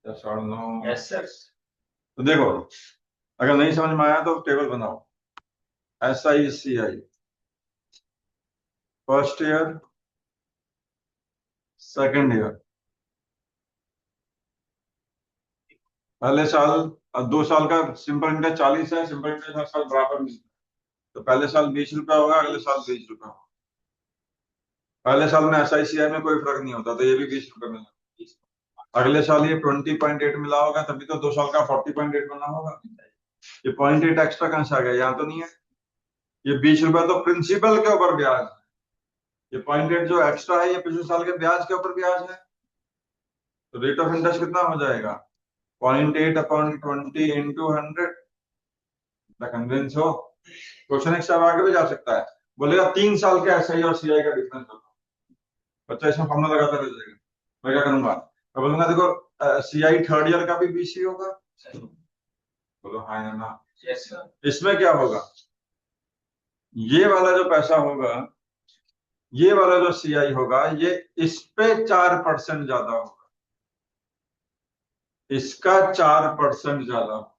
यस और नो?
Yes sir.
तो देखो, अगर नहीं समझ में आया तो टेबल बनाओ। SICI first year, second year, पहले साल, 2 साल का सिंपल इंटरेस्ट 40 है, सिंपल इंटरेस्ट हर साल बराबर मिलता है। तो पहले साल 20 रुपया होगा, अगले साल 20 रुपया होगा। पहले साल में SICI में कोई फर्क नहीं होता, तो ये भी 20 रुपये मिला। अगले साल ये 20.8 मिला होगा, तभी तो 2 साल का 40.8 बना होगा। ये 0.8 एक्स्ट्रा कहां से आ गया? यहाँ तो नहीं है। ये 20 रुपए तो प्रिंसिपल के ऊपर ब्याज है। ये 0.8 जो एक्स्ट्रा है, ये पिछले साल के ब्याज के ऊपर ब्याज है। तो रेट ऑफ इंटरेस्ट कितना हो जाएगा? 0.8/20 इंटू 100। कन्विंस हो? क्वेश्चन एक स्टेप आगे भी जा सकता है, बोलेगा 3 साल के एसआई और सीआई का डिफरेंस बताओ। बच्चा इसमें फॉर्मूला लगाता रह जाएगा। मैं क्या करूंगा? मैं बोलूंगा देखो सीआई थर्ड ईयर का भी 20 ही होगा। बोलो हाँ या ना?
Yes sir.
इसमें क्या होगा? ये वाला जो पैसा होगा, ये वाला जो सीआई होगा, ये इस पे 4% ज्यादा होगा, इसका 4% ज्यादा होगा।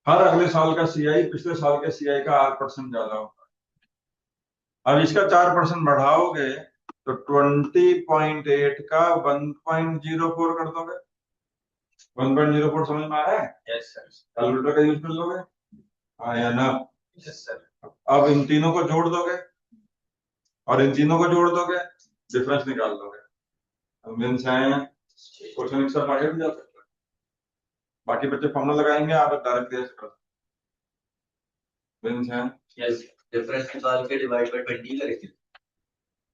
हर अगले साल का सीआई पिछले साल के सीआई का 8% ज्यादा होगा। अब इसका 4% बढ़ाओगे तो 20.8 का 1.04 कर दोगे। 1.04 समझ में आ रहा है?
Yes sir.
कैलकुलेटर का यूज कर लोगे हाँ या ना?
Yes sir.
अब इन तीनों को जोड़ दोगे और इन तीनों को जोड़ दोगे, डिफरेंस निकाल दोगे। अब मीन्स है क्वेश्चन एक साथ आगे भी जा सकता है। बाकी बच्चे फॉर्मूला लगाएंगे, आप डायरेक्ट ऐसे कर मीन्स है।
यस, डिफरेंस निकाल के डिवाइड बाय 20 करेंगे।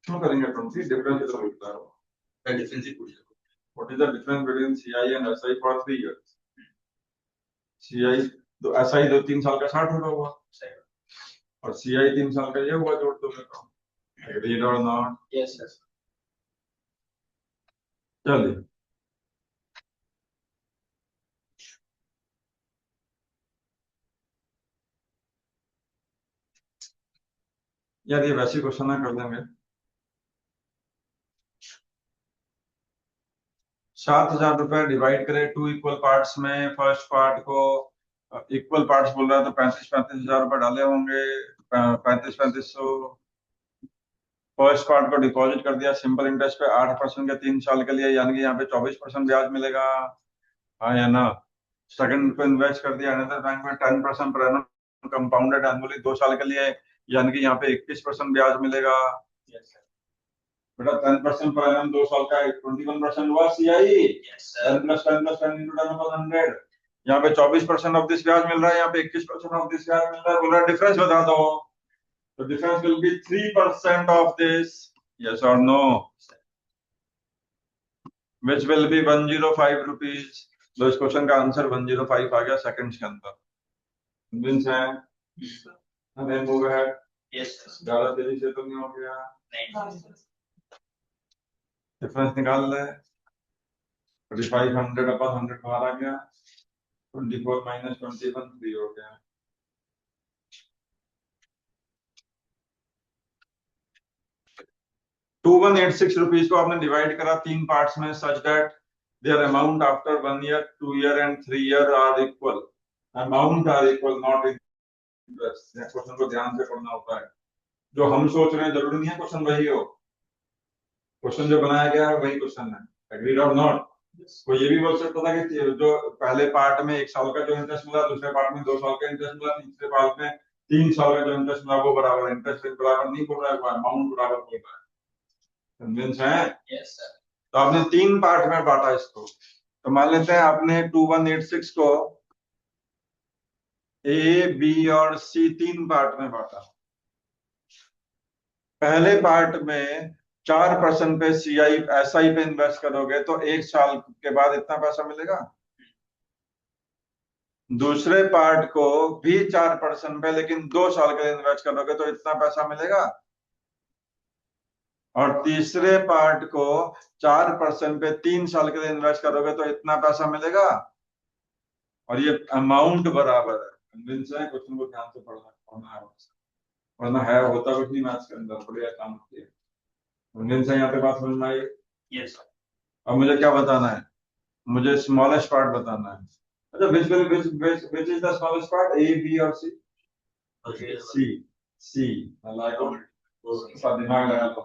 क्यों करेंगे 20? डिफरेंस इतना मिलता है।
मैं डिफरेंस ही पूछ रहा
What is the difference between CI and SI for 3 years? CI तो SI 2-3 साल का 60 रुपया हुआ, और CI 3 साल का ये हुआ, जोड़ दो तो एग्रीड और नॉट?
Yes sir.
चलिए यार ये वैसे क्वेश्चन ना कर देंगे। 7,000 रुपए डिवाइड करें 2 इक्वल पार्ट्स में। फर्स्ट पार्ट को इक्वल पार्ट्स बोल रहा है तो 35,000 रुपए डाले होंगे। 35,000 फर्स्ट पार्ट को डिपॉजिट कर दिया सिंपल इंटरेस्ट पे 8% के 3 साल के लिए, यानी कि यहाँ पे 24% ब्याज मिलेगा, हाँ या ना। सेकंड पे इन्वेस्ट कर दिया अनदर बैंक में 10% पर एनम कंपाउंडेड एनुअली 2 साल के लिए, यानी कि यहाँ पे 21% ब्याज मिलेगा।
Yes, sir.
बेटा 10% पर एनम 2 साल का 21% हुआ CI.
Yes, sir.
10 plus 10 plus 10 into 10 upon 100। यहाँ पे 24% ऑफ दिस ब्याज मिल रहा है, यहाँ पे 21% ऑफ दिस ब्याज मिल रहा है। बोल रहा है डिफरेंस बता दो, तो difference will be 3% of this, yes और no, which will be 105 rupees. तो इस क्वेश्चन का आंसर 105 आ गया सेकंड्स के अंदर। कन्विंस है? हमें मूव है,
Yes, sir.
ज्यादा तेजी से तो नहीं हो गया।
Nine.
डिफरेंस निकाल ले, 3500 अपॉन 100 बाहर आ गया, 24 माइनस 21 3 हो गया। 2186 रुपीज को आपने डिवाइड करा 3 पार्ट्स में such that their amount after 1 year 2 year and 3 year are equal. Amount are equal not interest. Question को ध्यान से पढ़ना होता है, जो हम सोच रहे हैं जरूरी नहीं है क्वेश्चन वही हो। क्वेश्चन जो बनाया गया है वही क्वेश्चन है, एग्रीड और नॉट। कोई ये भी बोल सकता था कि जो पहले पार्ट में 1 साल का जो इंटरेस्ट मिला, दूसरे पार्ट में 2 साल का इंटरेस्ट मिला, तीसरे पार्ट में 3 साल का जो इंटरेस्ट मिला वो बराबर। इंटरेस्ट रेट बराबर नहीं बोल रहा है, अमाउंट बराबर बोल रहा है। कन्विंस है?
Yes, sir.
तो आपने 3 पार्ट में बांटा इसको। तो मान लेते हैं आपने 2186 को ए बी और सी 3 पार्ट में बांटा। पहले पार्ट में 4% पे सीआई एसआई पे इन्वेस्ट करोगे तो 1 साल के बाद इतना पैसा मिलेगा। दूसरे पार्ट को भी 4% पे लेकिन 2 साल के लिए इन्वेस्ट करोगे तो इतना पैसा मिलेगा। और तीसरे पार्ट को 4% पे 3 साल के लिए इन्वेस्ट करोगे तो इतना पैसा मिलेगा, और ये अमाउंट बराबर है। कन्विंस है? क्वेश्चन को ध्यान से पढ़ना है, वरना है होता कुछ नहीं मैथ्स के अंदर, बढ़िया काम होती है। कन्विंस है? यहाँ पे बात समझ में आई?
Yes, sir.
अब मुझे क्या बताना है? मुझे स्मॉलेस्ट पार्ट बताना है। अच्छा, which is the smallest part, A, B और C? C लाइक सब दिमाग लगा लो।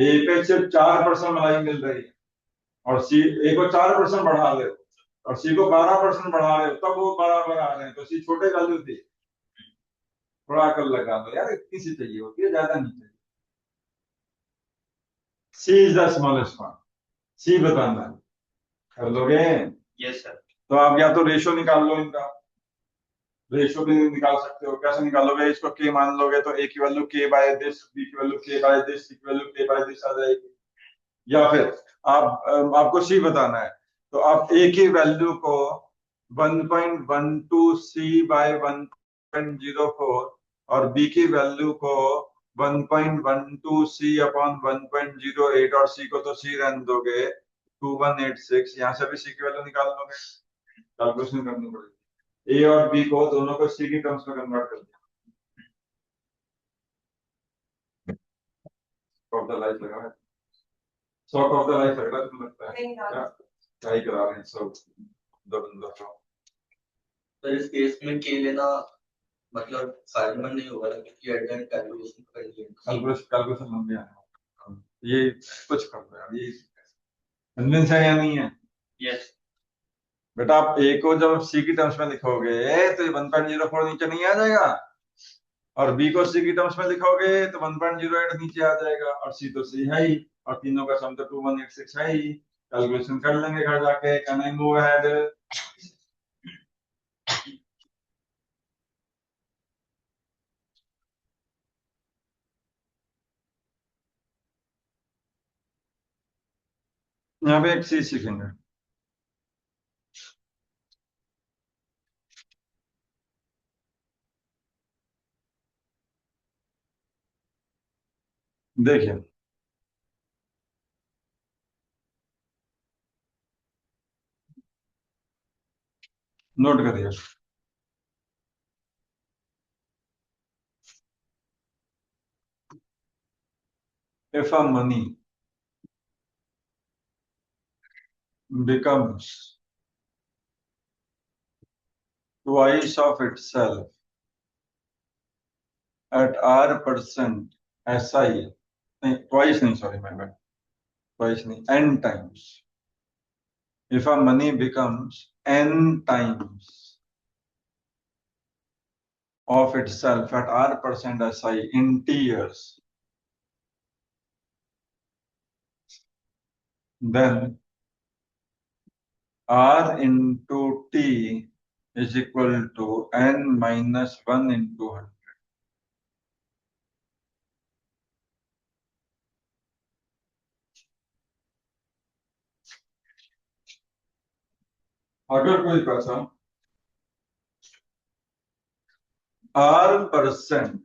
A पे सिर्फ 4% मलाई मिल रही है, और C A को 4% बढ़ा ले और C को 12% बढ़ा ले, तब वो बराबर आ रहे हैं। तो C छोटे वैल्यू थी, थोड़ा अकल लगा दो यार, इतनी सी चाहिए होती है, ज्यादा नहीं चाहिए। C is the smallest part, C बताना है, कर लोगे?
Yes, sir.
तो आप या तो रेशो निकाल लो, इनका रेशो भी निकाल सकते हो। कैसे निकालोगे? इसको k मान लोगे तो a की value k by this, b की value k by this, c की वैल्यू k बाय दिस आ जाएगी। या फिर आपको c बताना है तो आप a की वैल्यू को 1.12 c बाय 1.04 और b की वैल्यू को 1.12 c अपॉन 1.08 और c को तो c रहने दोगे 2186। यहाँ से भी c की वैल्यू निकाल लोगे, कैलकुलेशन करनी पड़ेगी। ए और बी को दोनों को सी की टर्म्स में कन्वर्ट कर दिया। ऑफ द लाइफ लगा है, शॉक ऑफ द लाइफ लग रहा है, तुम्हें लगता है क्या ही करा रहे हैं सब बंदा का।
तो इस केस में के लेना मतलब फायदेमंद नहीं होगा ना, क्योंकि एट द एंड कैलकुलेशन करनी है।
कैलकुलेशन लंबी है, ये कुछ कर दो यार, ये कन्विंस है या नहीं है?
Yes.
बेटा आप ए को जब सी की टर्म्स में लिखोगे तो ये 1.04 नीचे नहीं आ जाएगा, और बी को सी की टर्म्स में लिखोगे तो 1.08 नीचे आ जाएगा, और सी तो सी है ही, और तीनों का सम तो 2186 है ही। कैलकुलेशन कर लेंगे घर जाके। Can I move ahead? यहाँ पे एक चीज सीखेंगे, देखिए नोट करिए। If a money becomes twice of itself at r% SI, twice नहीं, sorry, my bad, twice नहीं, n times. If a money becomes n times of itself at r% SI in t years, then r into t is equal to n minus 1 into 100. अगर कोई पैसा r%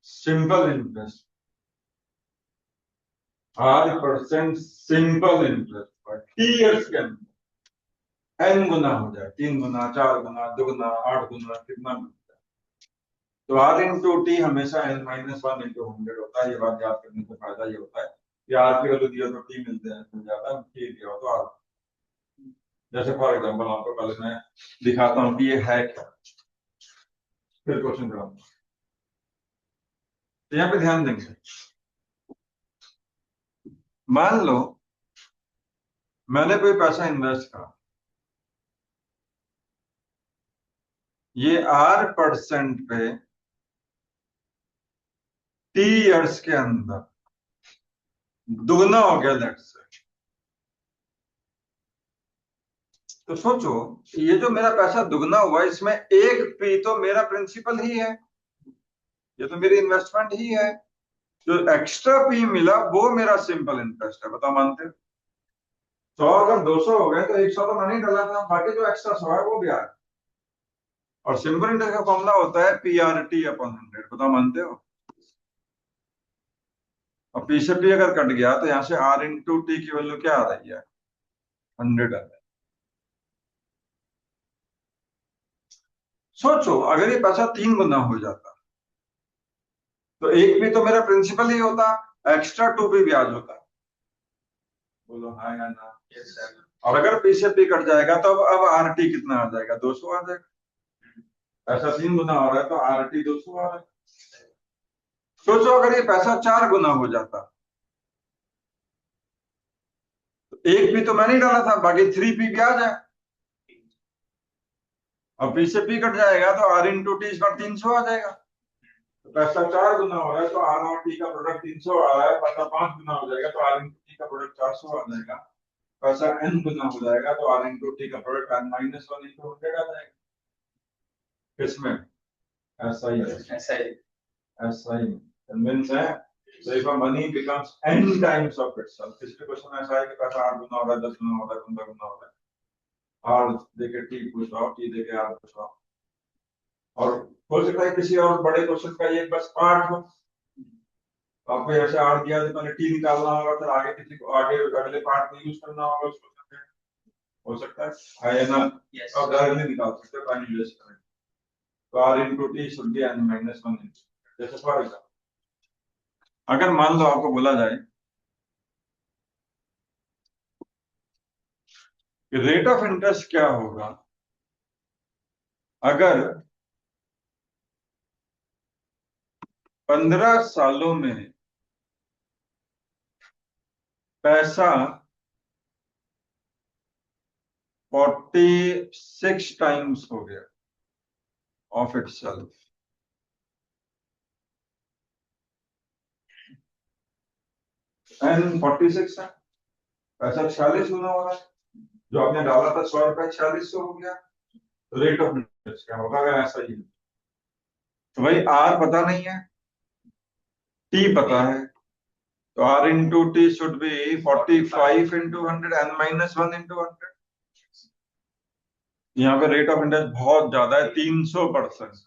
simple interest, r% simple interest पर T years के अंदर n गुना हो जाए, 3 गुना, 4 गुना, 2 गुना, 8 गुना, कितना मिलता है? तो r इंटू टी हमेशा n माइनस 1 इंटू 100 होता है. ये बात याद करने से फायदा ये होता है कि r की वैल्यू दिया तो t मिलते हैं, मिल जाता है, t दिया हो तो r. जैसे फॉर एग्जांपल आपको पहले मैं दिखाता हूं कि ये है क्या, फिर क्वेश्चन कराऊंगा. तो यहाँ पे ध्यान देंगे. मान लो मैंने कोई पैसा इन्वेस्ट करा, ये r% पे टी इयर्स के अंदर दुगना हो गया. लेट्स से, तो सोचो ये जो मेरा पैसा दुगना हुआ, इसमें एक पी तो मेरा प्रिंसिपल ही है, ये तो मेरी इन्वेस्टमेंट ही है. जो एक्स्ट्रा पी मिला वो मेरा सिंपल इंटरेस्ट है. बताओ मानते हो? 100 अगर 200 हो गए तो 100 तो मैंने ही डाला था, बाकी जो एक्स्ट्रा 100 है वो भी आया. और सिंपल इंटरेस्ट का फॉर्मूला होता है PRT अपॉन 100. बताओ मानते हो? और पी से पी अगर कट गया तो यहाँ से r इंटू टी की वैल्यू क्या आ रही है? 100 आ रही है. सोचो अगर ये पैसा 3 गुना हो जाता तो एक भी तो मेरा प्रिंसिपल ही होता, एक्स्ट्रा 2 भी ब्याज होता. बोलो हाँ या ना?
Yes sir.
और अगर पी से पी कट जाएगा तो अब RT कितना आ जाएगा? 200 आ जाएगा. पैसा 3 गुना हो रहा है तो RT 200 आ रहा है. सोचो अगर ये पैसा 4 गुना हो जाता तो एक भी तो मैंने ही डाला था, बाकी 3 पी ब्याज है. और पी से पी कट जाएगा तो r इंटू टी इस बार 300 आ जाएगा. तो पैसा 4 गुना हो रहा है तो r और t का प्रोडक्ट 300 आ रहा है. पैसा 5 गुना हो जाएगा तो r इंटू टी का प्रोडक्ट 400 आ जाएगा. पैसा n गुना हो जाएगा तो r इंटू टी का प्रोडक्ट n माइनस 1 इंटू 100 आ जाएगा. किसमें? ऐसा ही है,
ऐसा ही.
ऐसा ही कन्विंस है. So if a money becomes n times of itself, इसके क्वेश्चन ऐसा है कि पैसा 8 गुना हो रहा है, 10 गुना हो रहा है, 15 गुना हो रहा है, r देके t पूछ रहा हूँ, t देके r पूछ रहा हूँ. और हो सकता है किसी और बड़े क्वेश्चन का ये बस पार्ट हो, आपको ऐसे आर दिया तो पहले टी निकालना होगा, फिर आगे किसी को आगे अगले पार्ट में यूज करना होगा उसको. हो सकता है या ना?
यस.
और डायरेक्टली निकाल सकते हैं, टाइम वेस्ट करें. तो r into T should be n minus 1. जैसे फॉर एग्जाम्पल अगर मान लो आपको बोला जाए कि रेट ऑफ इंटरेस्ट क्या होगा अगर 15 सालों में पैसा 46 टाइम्स हो गया ऑफ इटसेल्फ. एन 46 है, पैसा 46 गुना हो रहा है. जो आपने डाला था 100 रुपए 4600 हो गया. तो रेट ऑफ इंटरेस्ट क्या होगा अगर ऐसा ही? तो भाई आर पता नहीं है, टी पता है, तो r into T should be 45 into 100 n minus 1 into 100. यहाँ पे रेट ऑफ इंटरेस्ट बहुत ज्यादा है, 300%.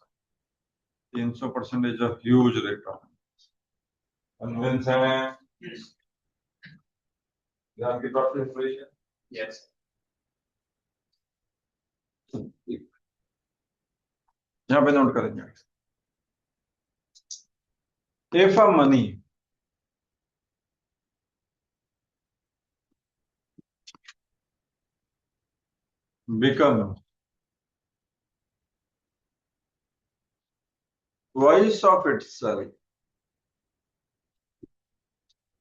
300% is a huge rate of interest. Convince है? ध्यान की बात है.
यस.
यहाँ पे नोट करेंगे. If a money become twice of itself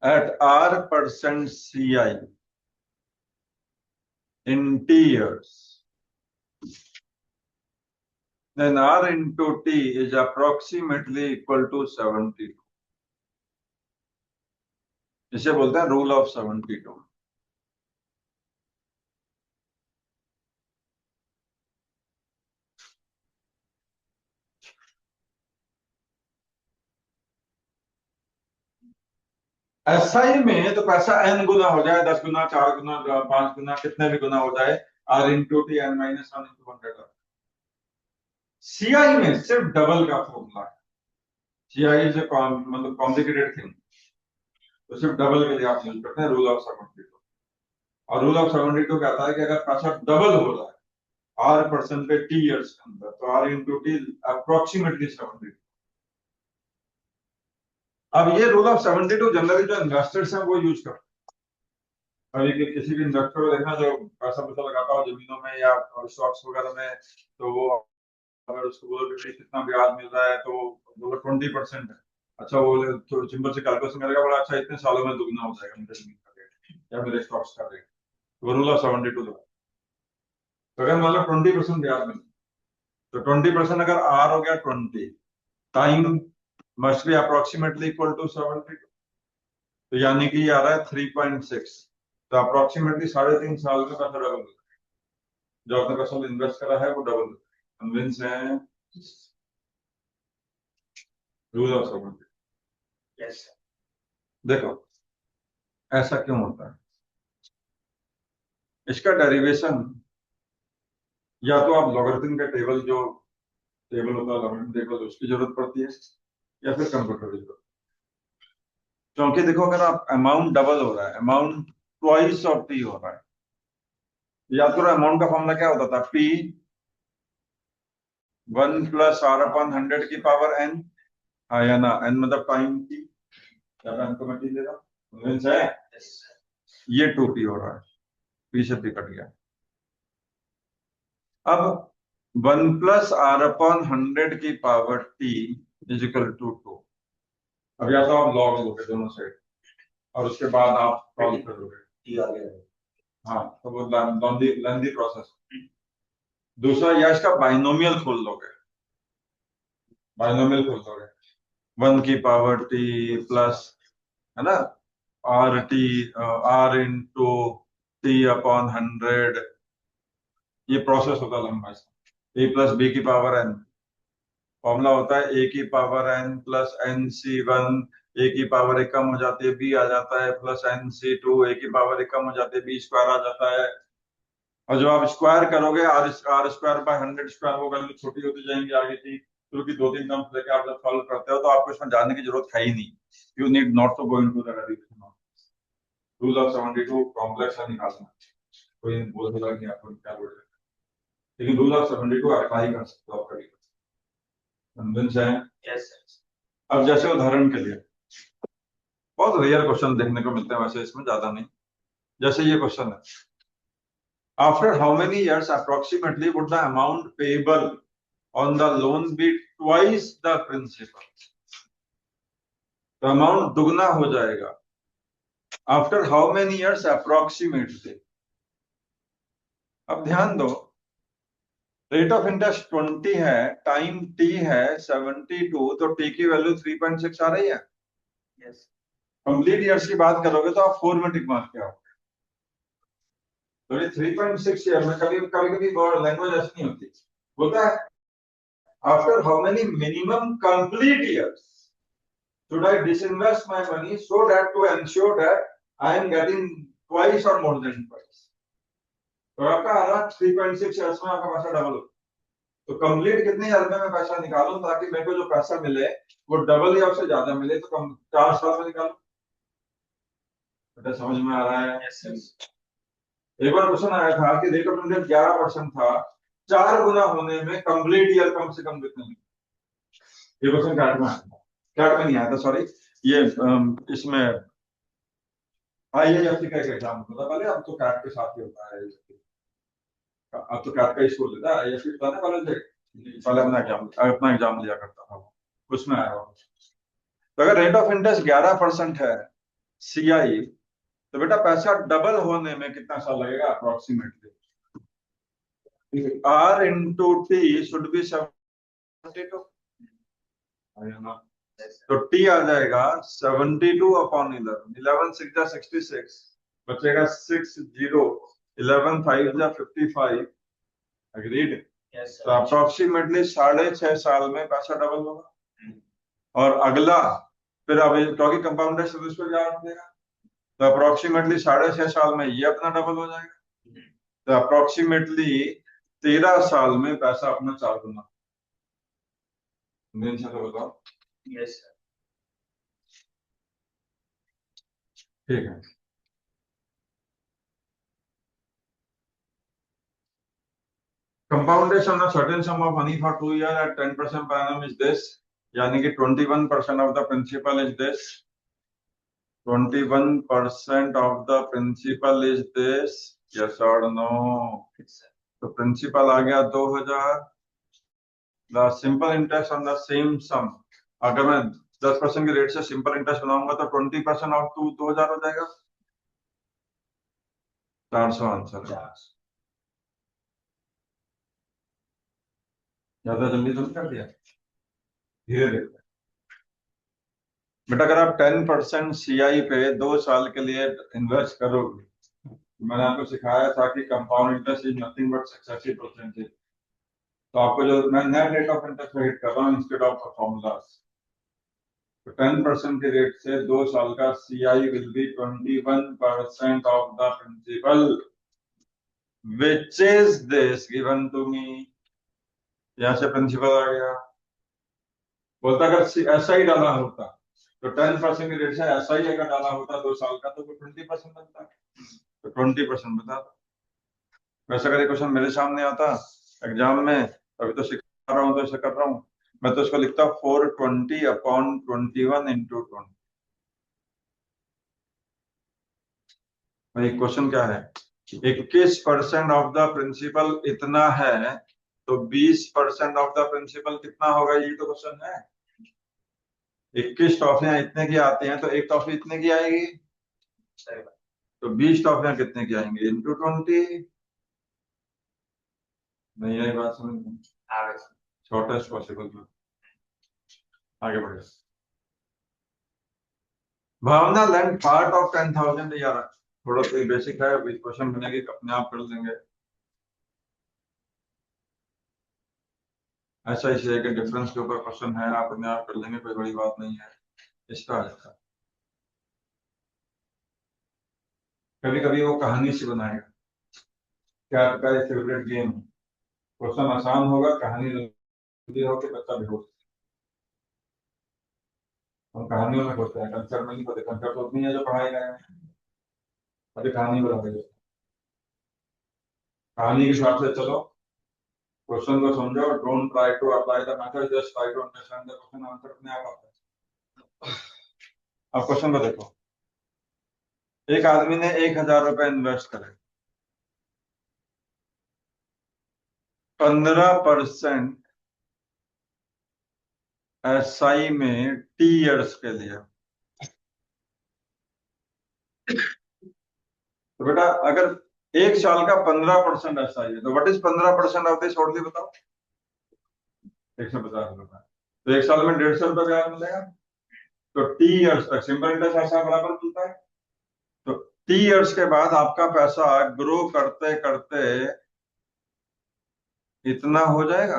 at R% CI in T years, then R into T is approximately equal to 72. इसे बोलते हैं रूल ऑफ 72. एसआई में तो पैसा n गुना हो जाए, 10 गुना, 4 गुना, 5 गुना, कितने भी गुना हो जाए, R into T n minus 1 into 100. CI में सिर्फ डबल का फॉर्मूला है. सीआई इज मतलब कॉम्प्लिकेटेड थिंग, तो सिर्फ डबल के लिए आप यूज करते हैं रूल ऑफ 72. और रूल ऑफ 72 कहता है कि अगर पैसा डबल हो रहा है R% पे T years के अंदर, तो R इंटू टी अप्रोक्सीमेटली 72. अब ये रूल ऑफ 72 जनरली जो इन्वेस्टर्स हैं वो यूज करते हैं. अभी किसी भी इन्वेस्टर को देखना जो पैसा लगाता हो जमीनों में या स्टॉक्स वगैरह में, तो वो अगर उसको बोलो कि कितना ब्याज मिल रहा है, तो बोलो 20% है. अच्छा, वो तो सिंपल से कैलकुलेशन करेगा, बड़ा अच्छा इतने सालों में दुगना हो जाएगा मेरे जमीन का रेट या मेरे स्टॉक्स का रेट. वो रूल ऑफ 72 लगा. तो अगर मतलब 20% ब्याज मिल, तो 20% अगर आर हो गया 20, time must be approximately equal to 72. तो यानी कि ये आ रहा है 3.6. तो अप्रोक्सीमेटली 3.5 साल में पैसा डबल. जो आपने पैसा इन्वेस्ट करा है वो डबल. कन्विंस है रूल ऑफ 72.
Yes sir.
देखो ऐसा क्यों होता है, इसका डेरिवेशन या तो आप लॉगरिथम का टेबल, जो टेबल होता है लॉगरिथम टेबल, उसकी जरूरत पड़ती है, या फिर कंप्यूटर की जरूरत. क्योंकि देखो अगर आप अमाउंट डबल हो रहा है, अमाउंट ट्वाइस ऑफ टी हो रहा है, याद करो अमाउंट का फॉर्मूला क्या होता था, P 1 प्लस R/100 की पावर n. हाँ या ना, n मतलब टाइम की, को मैं टी दे रहा हूँ.
Yes sir.
ये 2p हो रहा है, p से p कट गया. अब 1 प्लस R/100 की power t is equal to 2. अब या तो आप लॉग लोगे दोनों साइड और उसके बाद आप सॉल्व करोगे.
टी आ गया.
हाँ, तो वो लेंदी प्रोसेस. दूसरा, या इसका बाइनोमियल खोल लोगे. बाइनोमियल खोल लोगे 1 की पावर t प्लस, है ना, R इंटू टी अपॉन 100. ये प्रोसेस होता है लंबा. a प्लस बी की पावर n. फॉर्मूला होता है a की power n plus nc1. a की पावर एक कम हो जाती है, b आ जाता है, प्लस nc2. a की पावर एक कम हो जाती है, b स्क्वायर आ जाता है. और जब आप स्क्वायर करोगे R स्क्वायर बाय 100 स्क्वायर, वो वैल्यू छोटी होती जाएंगी आगे की, क्योंकि 2-3 टर्म्स लेके आप जब सॉल्व करते हो तो आपको इसमें जानने की जरूरत है ही नहीं. You need not to go into the derivation. Rule of 72 complex है निकालना, कोई बोल देगा कि आपको क्या बोल रहे हैं, लेकिन रूल ऑफ 72 अप्लाई कर सकते हो आप कभी. कन्विंस है?
Yes sir.
अब जैसे उदाहरण के लिए बहुत रेयर क्वेश्चन देखने को मिलते हैं, वैसे इसमें ज्यादा नहीं. जैसे ये क्वेश्चन है, after how many years approximately would the amount payable on the loan be twice the principal. तो अमाउंट दुगना हो जाएगा. After how many years approximately. अब ध्यान दो, रेट ऑफ इंटरेस्ट 20 है, टाइम t है 72, तो t की वैल्यू 3.6 आ रही है.
यस.
कंप्लीट इयर्स की बात करोगे तो आप 4 में टिक मार के आओगे. तो ये 3.6 ईयर में कभी कभी लैंग्वेज ऐसी नहीं होती, बोलता है after how many minimum complete years should I disinvest my money so that to ensure that I am getting twice or more than twice. तो आपका आ रहा 3.6 इयर्स में आपका पैसा डबल हो. तो कंप्लीट कितने ईयर में मैं पैसा निकालूं ताकि मेरे को जो पैसा मिले वो डबल या उससे ज्यादा मिले, तो कम 4 साल में निकालूं. बेटा समझ में आ रहा है?
Yes sir.
एक बार क्वेश्चन आया था कि रेट ऑफ इंटरेस्ट 11% था, 4 गुना होने में कंप्लीट ईयर कम से कम कितने में. ये क्वेश्चन कैट में आया था, कैट में नहीं आया था सॉरी, ये इसमें IIFC का एक एग्जाम होता था पहले, अब तो कैट के साथ ही होता है. अब तो कैट का स्कूल लेता है, IFC था ना कॉलेज से, पहले अपना एग्जाम दिया करता था वो, उसमें आया हुआ। तो अगर रेट ऑफ इंटरेस्ट 11% है CI, तो बेटा पैसा डबल होने में कितना साल लगेगा approximately? R into T should be 72, तो T आ जाएगा 72 अपॉन 11, 11 6 जा 66, बचेगा 60, 11 5 जा 55, एग्रीड?
Yes,
तो अप्रोक्सीमेटली 6.5 साल में पैसा डबल होगा। और अगला फिर अब क्योंकि कंपाउंड इंटरेस्ट उस पर ज्यादा देगा, तो अप्रोक्सीमेटली 6.5 साल में ये अपना डबल हो जाएगा। तो अप्रोक्सीमेटली 13 साल में पैसा अपना 4 गुना। मेन से तो बताओ।
Yes, sir.
ठीक है, compoundation of certain sum of money for 2 years at 10% per annum is this, यानी कि 21% of the principal is this, 21% of the principal is this, yes और नो? तो प्रिंसिपल आ गया 2000, the simple interest on the same sum, अगर मैं 10% के rate से सिंपल इंटरेस्ट बनाऊंगा तो 20% ऑफ 2000 हो जाएगा, 400 आंसर है। ज्यादा जल्दी तो नहीं कर दिया, धीरे धीरे। बेटा अगर आप 10% CI पे 2 साल के लिए इन्वेस्ट करोगे, मैंने आपको सिखाया था कि compound interest is nothing but successive percentage, तो आपको जो मैं net rate of interest hit कर रहा हूँ इंस्टेड ऑफ फॉर्मूलाज, तो 10% के रेट से 2 साल का CI will be 21% of the principal which is this given to me. यहां से प्रिंसिपल आ गया, बोलता अगर ऐसा ही डाला होता तो 10% के रेट से ऐसा ही अगर डाला होता 2 साल का तो 20% बनता, तो 20% बता दो। वैसे अगर ये क्वेश्चन मेरे सामने आता एग्जाम में, अभी तो सिखा रहा हूँ तो ऐसे कर रहा हूँ, मैं तो इसको लिखता 420 अपॉन 21 इंटू 20। भाई क्वेश्चन क्या है, 21% ऑफ द प्रिंसिपल इतना है, तो 20% ऑफ द प्रिंसिपल कितना होगा, ये तो क्वेश्चन है। 21 टॉफियां इतने की आती हैं तो एक टॉफी इतने की आएगी, तो 20 टॉफियां कितने की आएंगी इंटू 20। नहीं आई बात समझ में? Shortest possible. आगे बढ़े। भावना लैंड पार्ट ऑफ 10,000, यार थोड़ा सा बेसिक है, क्वेश्चन बनेगी अपने आप कर लेंगे। ऐसा इसलिए कि डिफरेंस के ऊपर क्वेश्चन है, आप अपने आप कर लेंगे, कोई बड़ी बात नहीं है। इसका कभी कभी वो कहानी से बनाएगा, क्या आपका फेवरेट गेम, क्वेश्चन आसान होगा, कहानी जल्दी होगी, बच्चा बेहोश। हम कहानियों में होते हैं, कंसेप्ट में नहीं होते, कंसेप्ट तो उतनी है जो पढ़ाई गए हैं, अभी कहानी बना रहे, कहानी के हिसाब से चलो, क्वेश्चन को समझो, don't try to apply the method, just try to understand the question, answer अपने आप आता है। अब क्वेश्चन को देखो, एक आदमी ने 1,000 रुपए इन्वेस्ट करे, 15% SI में T ईयर्स के लिए। तो बेटा अगर 1 साल का 15% SI है, तो what is 15% of this, shortly बताओ। 150 रुपए, तो 1 साल में 150 रुपए ब्याज मिलेगा, तो T ईयर्स तक सिंपल इंटरेस्ट ऐसा बराबर मिलता है, तो T ईयर्स के बाद आपका पैसा ग्रो करते करते इतना हो जाएगा।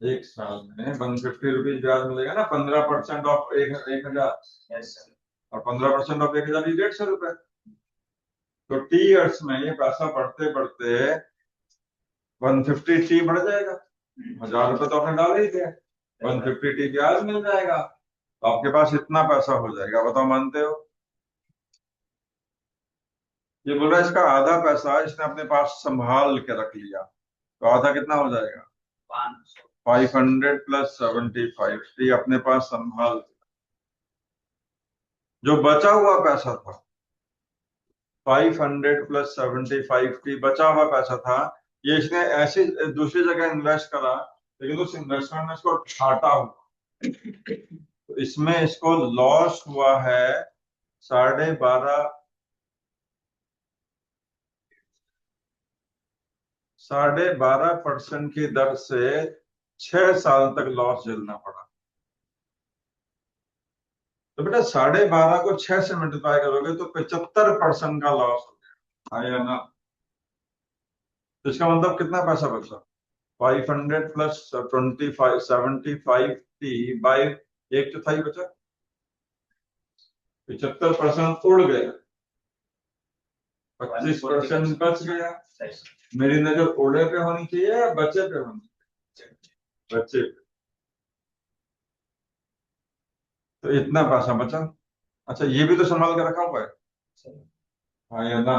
एक साल में 150 रुपीज ब्याज मिलेगा ना, 15% ऑफ 1,000, और 15% ऑफ 1,000 150 रुपए, तो T ईयर्स में ये पैसा बढ़ते बढ़ते 150 T बढ़ जाएगा, 1,000 रुपए तो आपने डाल ही दिया, 150 T ब्याज मिल जाएगा, तो आपके पास इतना पैसा हो जाएगा, बताओ मानते हो? ये बोल रहा है इसका आधा पैसा इसने अपने पास संभाल के रख लिया, तो आधा कितना हो जाएगा, 500 प्लस 75 T अपने पास संभाल, जो बचा हुआ पैसा था 500 प्लस 75 की बचा हुआ पैसा था, ये इसने ऐसी दूसरी जगह इन्वेस्ट करा, लेकिन उस इन्वेस्टमेंट में इसको घाटा हुआ, तो इसमें इसको लॉस हुआ है 12.5% की दर से 6 साल तक लॉस झेलना पड़ा। तो बेटा 12.5 को 6 से मल्टीप्लाई करोगे तो 75% का लॉस हो गया, है ना? तो इसका मतलब कितना पैसा बचा? 500 प्लस 25 75 टी बाई 1/4 बचा, 75% उड़ गया, 25% बच गया। मेरी नजर उड़े पे होनी चाहिए या बचे पे होनी चाहिए? बचे पे। तो इतना पैसा बचा। अच्छा, ये भी तो संभाल के रखा हुआ है, हाँ या ना?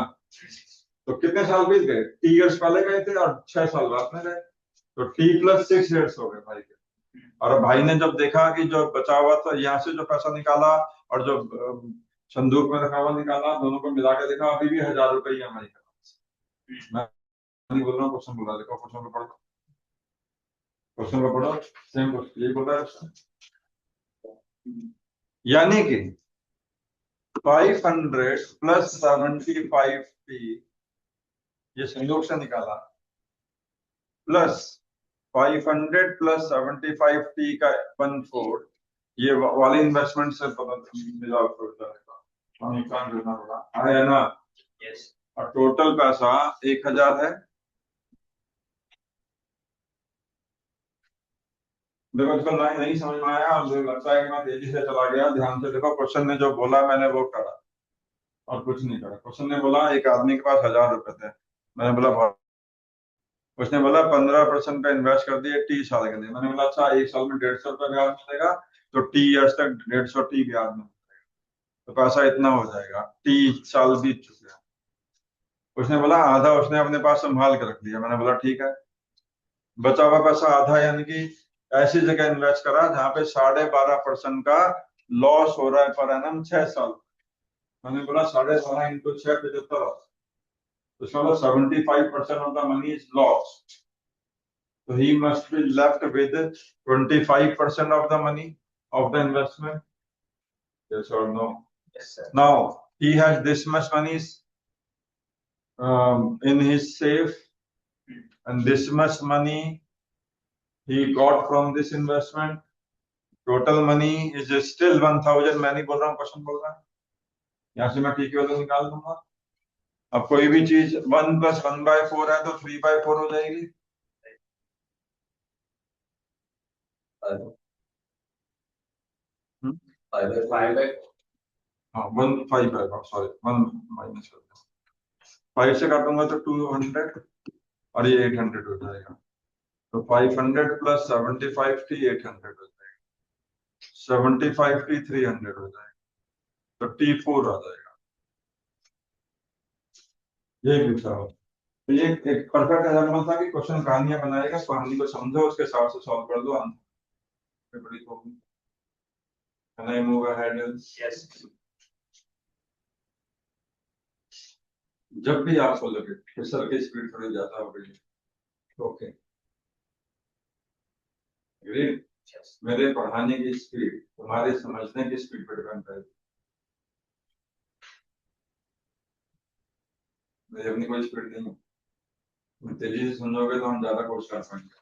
तो कितने साल बीत गए? टी इयर्स पहले गए थे और 6 साल बाद में गए, तो टी प्लस 6 ईयर्स हो गए भाई के। और भाई ने जब देखा कि जो बचा हुआ था, यहाँ से जो पैसा निकाला और जो संदूक में रखा हुआ निकाला, दोनों को मिला के देखा, अभी भी 1000 रुपये EMI का। मैं नहीं बोल रहा हूँ, क्वेश्चन बोला, देखो क्वेश्चन को पढ़ो, क्वेश्चन को पढ़ो, सेम क्वेश्चन यही बोल रहा है। यानी कि 500 प्लस 75 टी, ये संदूक से निकाला, प्लस 500 प्लस 75 टी का 1/4, ये वाले इन्वेस्टमेंट से पता मिला आपको नुकसान करना पड़ा, है ना?
यस।
और टोटल पैसा 1000 है। देखो इसको नहीं समझ में आया और मुझे लगता है कि मैं तेजी से चला गया, ध्यान से देखो, क्वेश्चन ने जो बोला मैंने वो करा और कुछ नहीं करा। क्वेश्चन ने बोला एक आदमी के पास 1000 रुपए थे, मैंने बोला, उसने बोला 15% का इन्वेस्ट कर दिए 30 साल के लिए। मैंने बोला अच्छा, 1 साल में 150 रुपये ब्याज मिलेगा, तो 30 ईयर्स तक 150 टी ब्याज में, तो पैसा इतना हो जाएगा, 30 साल बीत चुके हैं। उसने बोला आधा उसने अपने पास संभाल के रख दिया। मैंने बोला ठीक है, बचा हुआ पैसा आधा यानी कि ऐसी जगह इन्वेस्ट करा जहां पे 12.5% का लॉस हो रहा है पर एनम 6 साल। मैंने बोला 12.5 इंटू 6 75, तो 75% of the money is lost, so he must be left with 25% of the money of the investment. Yes or no?
Yes, sir.
Now he has this much money in his safe, and this much money he got from this investment. Total money is still 1000। मैं नहीं बोल रहा हूँ, question बोल रहा है। यहाँ से मैं ठीक वाला निकाल दूंगा। अब कोई भी चीज 1 + 1/4 है तो 3/4 हो जाएगी। हाँ 1/5 सॉरी 1 माइनस कर दो, 5 से काटूंगा तो 200 और ये 800 हो जाएगा। तो 500 प्लस 75 टी 800 हो जाएगा, 75 टी 300 हो जाएगा, तो T4 आ जाएगा। ये पूछा हो तो ये एक परफेक्ट एग्जाम्पल था कि क्वेश्चन कहानियां बनाएगा, कहानी को समझो, उसके हिसाब से सॉल्व कर दो आंसर। बड़ी problem. Can I move ahead?
Yes.
जब भी आपको लगे कि सर की स्पीड थोड़ी ज्यादा हो गई, ओके,
Yes.
मेरे पढ़ाने की स्पीड तुम्हारे समझने की स्पीड पर डिपेंड करेगी। मेरी अपनी कोई स्पीड नहीं है, तुम तेजी से समझोगे तो हम ज्यादा कोर्स कर पाएंगे,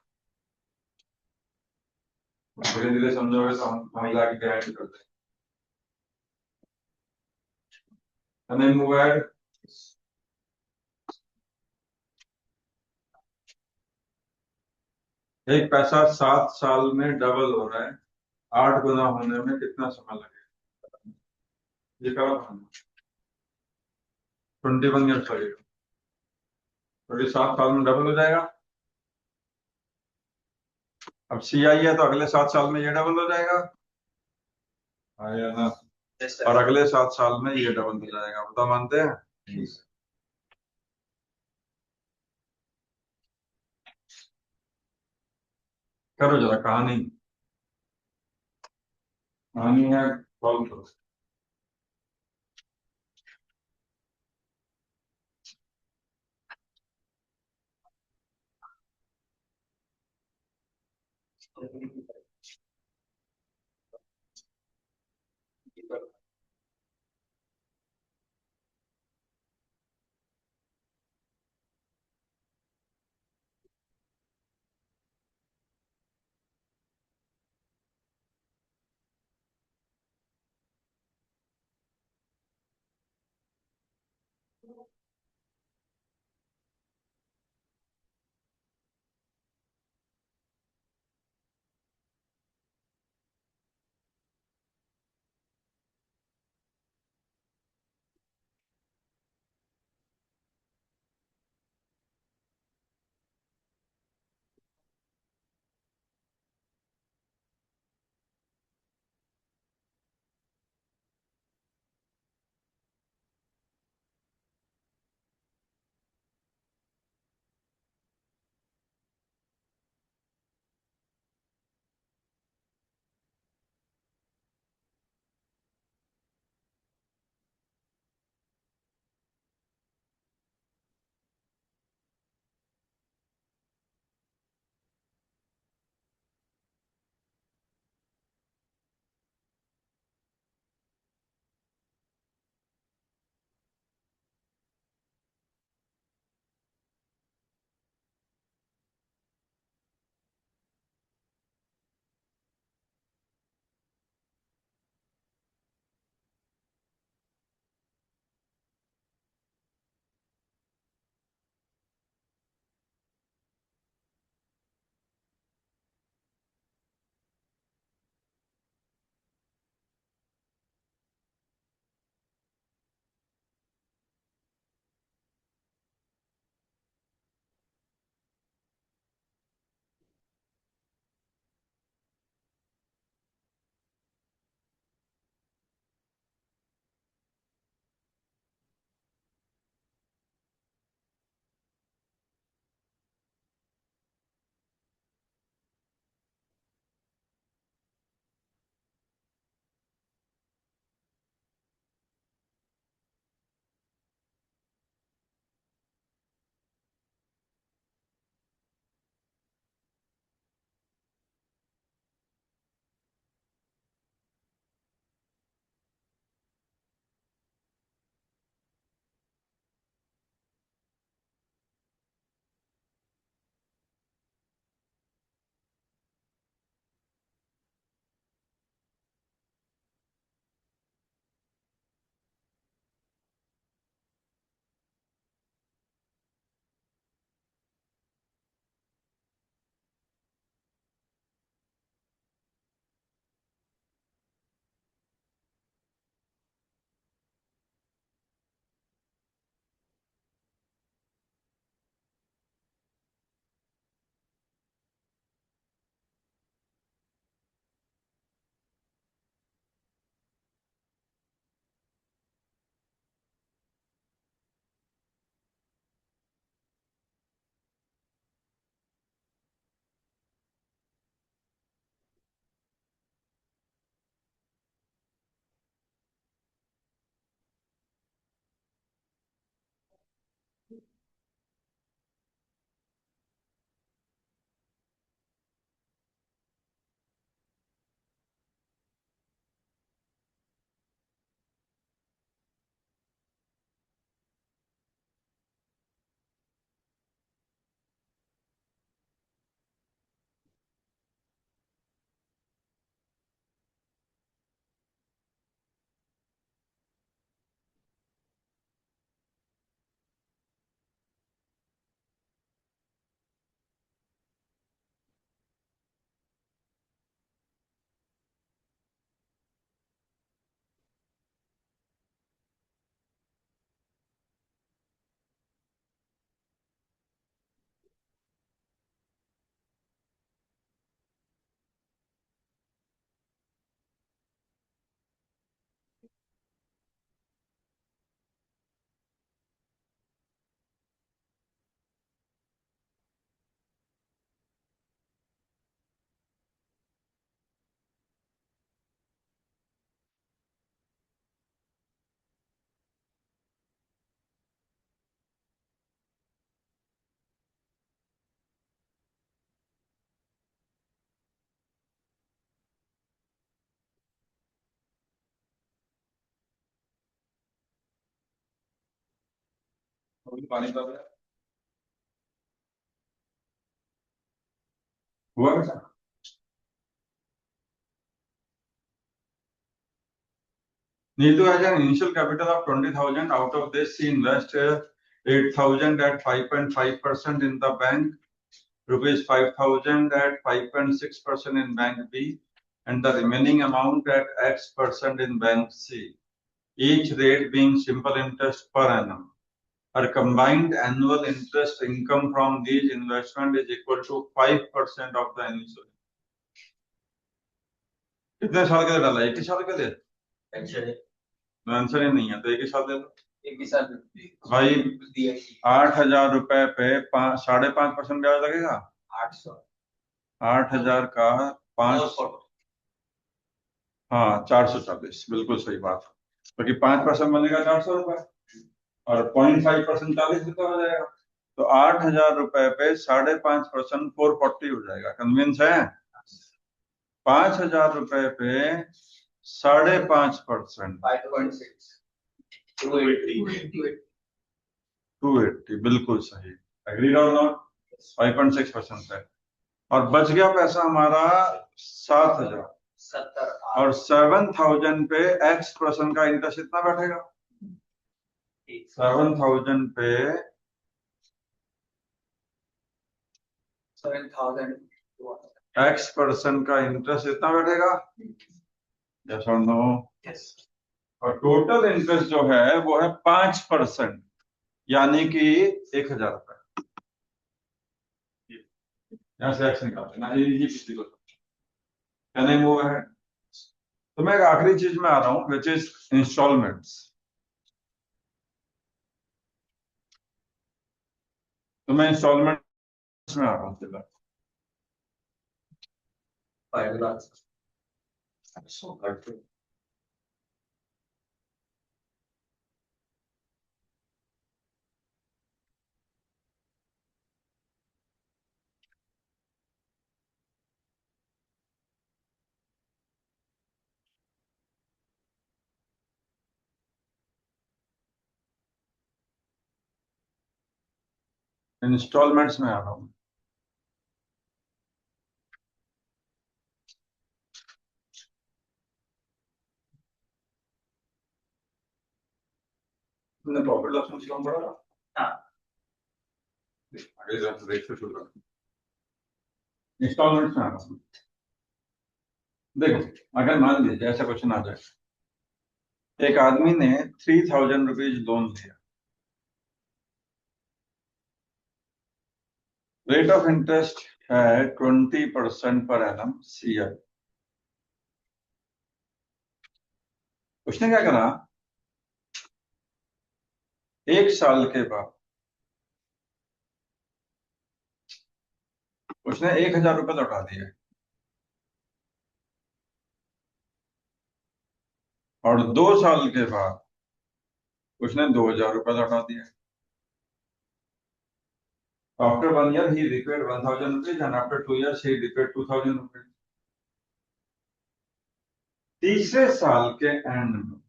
धीरे धीरे समझोगे तो हम जाके गाइड कर देंगे। Can I move ahead? एक पैसा 7 साल में डबल हो रहा है, 8 गुना होने में कितना समय लगेगा? ये कब 21 ईयर्स लगेगा, तो ये 7 साल में डबल हो जाएगा। अब CI है तो अगले 7 साल में ये डबल हो जाएगा, हाँ या ना?
Yes, sir.
और अगले 7 साल में ये डबल हो जाएगा, बता मानते हैं? करो जरा कहानी है, सॉल्व करो। पानी पा रहा हुआ बेटा Neetu has an initial capital of 20,000. Out of this, she invests 8,000 at 5.5% in the bank, rupees 5,000 at 5.6% in bank B, and the remaining amount at X% in bank C. Each rate being simple interest per annum. Her combined annual interest income from these investment is equal to 5% of the initial. कितने साल के लिए डाला? 1 ही साल के लिए?
Pension
answer ही नहीं है तो 1 ही साल दे दो।
एक ही साल
भाई
दिया
8,000 रुपए पे 5.5% ब्याज लगेगा।
800
8,000 का 5 हाँ 440 बिल्कुल सही बात। क्योंकि 5% बनेगा 400 रुपए और 0.5% 40 रुपए हो जाएगा। तो 8,000 रुपए पे 5.5% 440 हो जाएगा। कन्विंस है? 5,000 रुपए पे 5.5%
5.6 280
280 बिल्कुल सही। एग्रीड और नॉट? 5.6% है और बच गया पैसा हमारा 7,000
70
और 7,000 पे X% का इंटरेस्ट कितना बैठेगा? 7,000 पे
7,000
X% का इंटरेस्ट कितना बैठेगा? यस और नो?
यस
और टोटल इंटरेस्ट जो है वो है 5% यानी कि 1,000 रुपए। यहां से X निकालते ना ये पिछली को कहने वो है। तो मैं एक आखिरी चीज में आ रहा हूं विच इज इंस्टॉलमेंट्स। तो मैं इंस्टॉलमेंट्स में आ रहा हूँ फिलहाल। इंस्टॉलमेंट्स में आ रहा हूँ। तुमने प्रॉफिट लॉस अकाउंट पढ़ा?
हाँ
आगे रेट से शुरू करते हैं। इंस्टॉलमेंट्स में आ रहा हूँ। देखो अगर मान लीजिए ऐसा क्वेश्चन आ जाए, एक आदमी ने 3,000 रुपीज लोन लिया, रेट ऑफ इंटरेस्ट है 20% पर एनम CI। उसने क्या करा, 1 साल के बाद उसने 1,000 रुपए लौटा दिए और 2 साल के बाद उसने 2,000 रुपए लौटा दिए। After 1 year he repaid 1,000 rupees and after 2 years he repaid 2,000 rupees. तीसरे साल के एंड में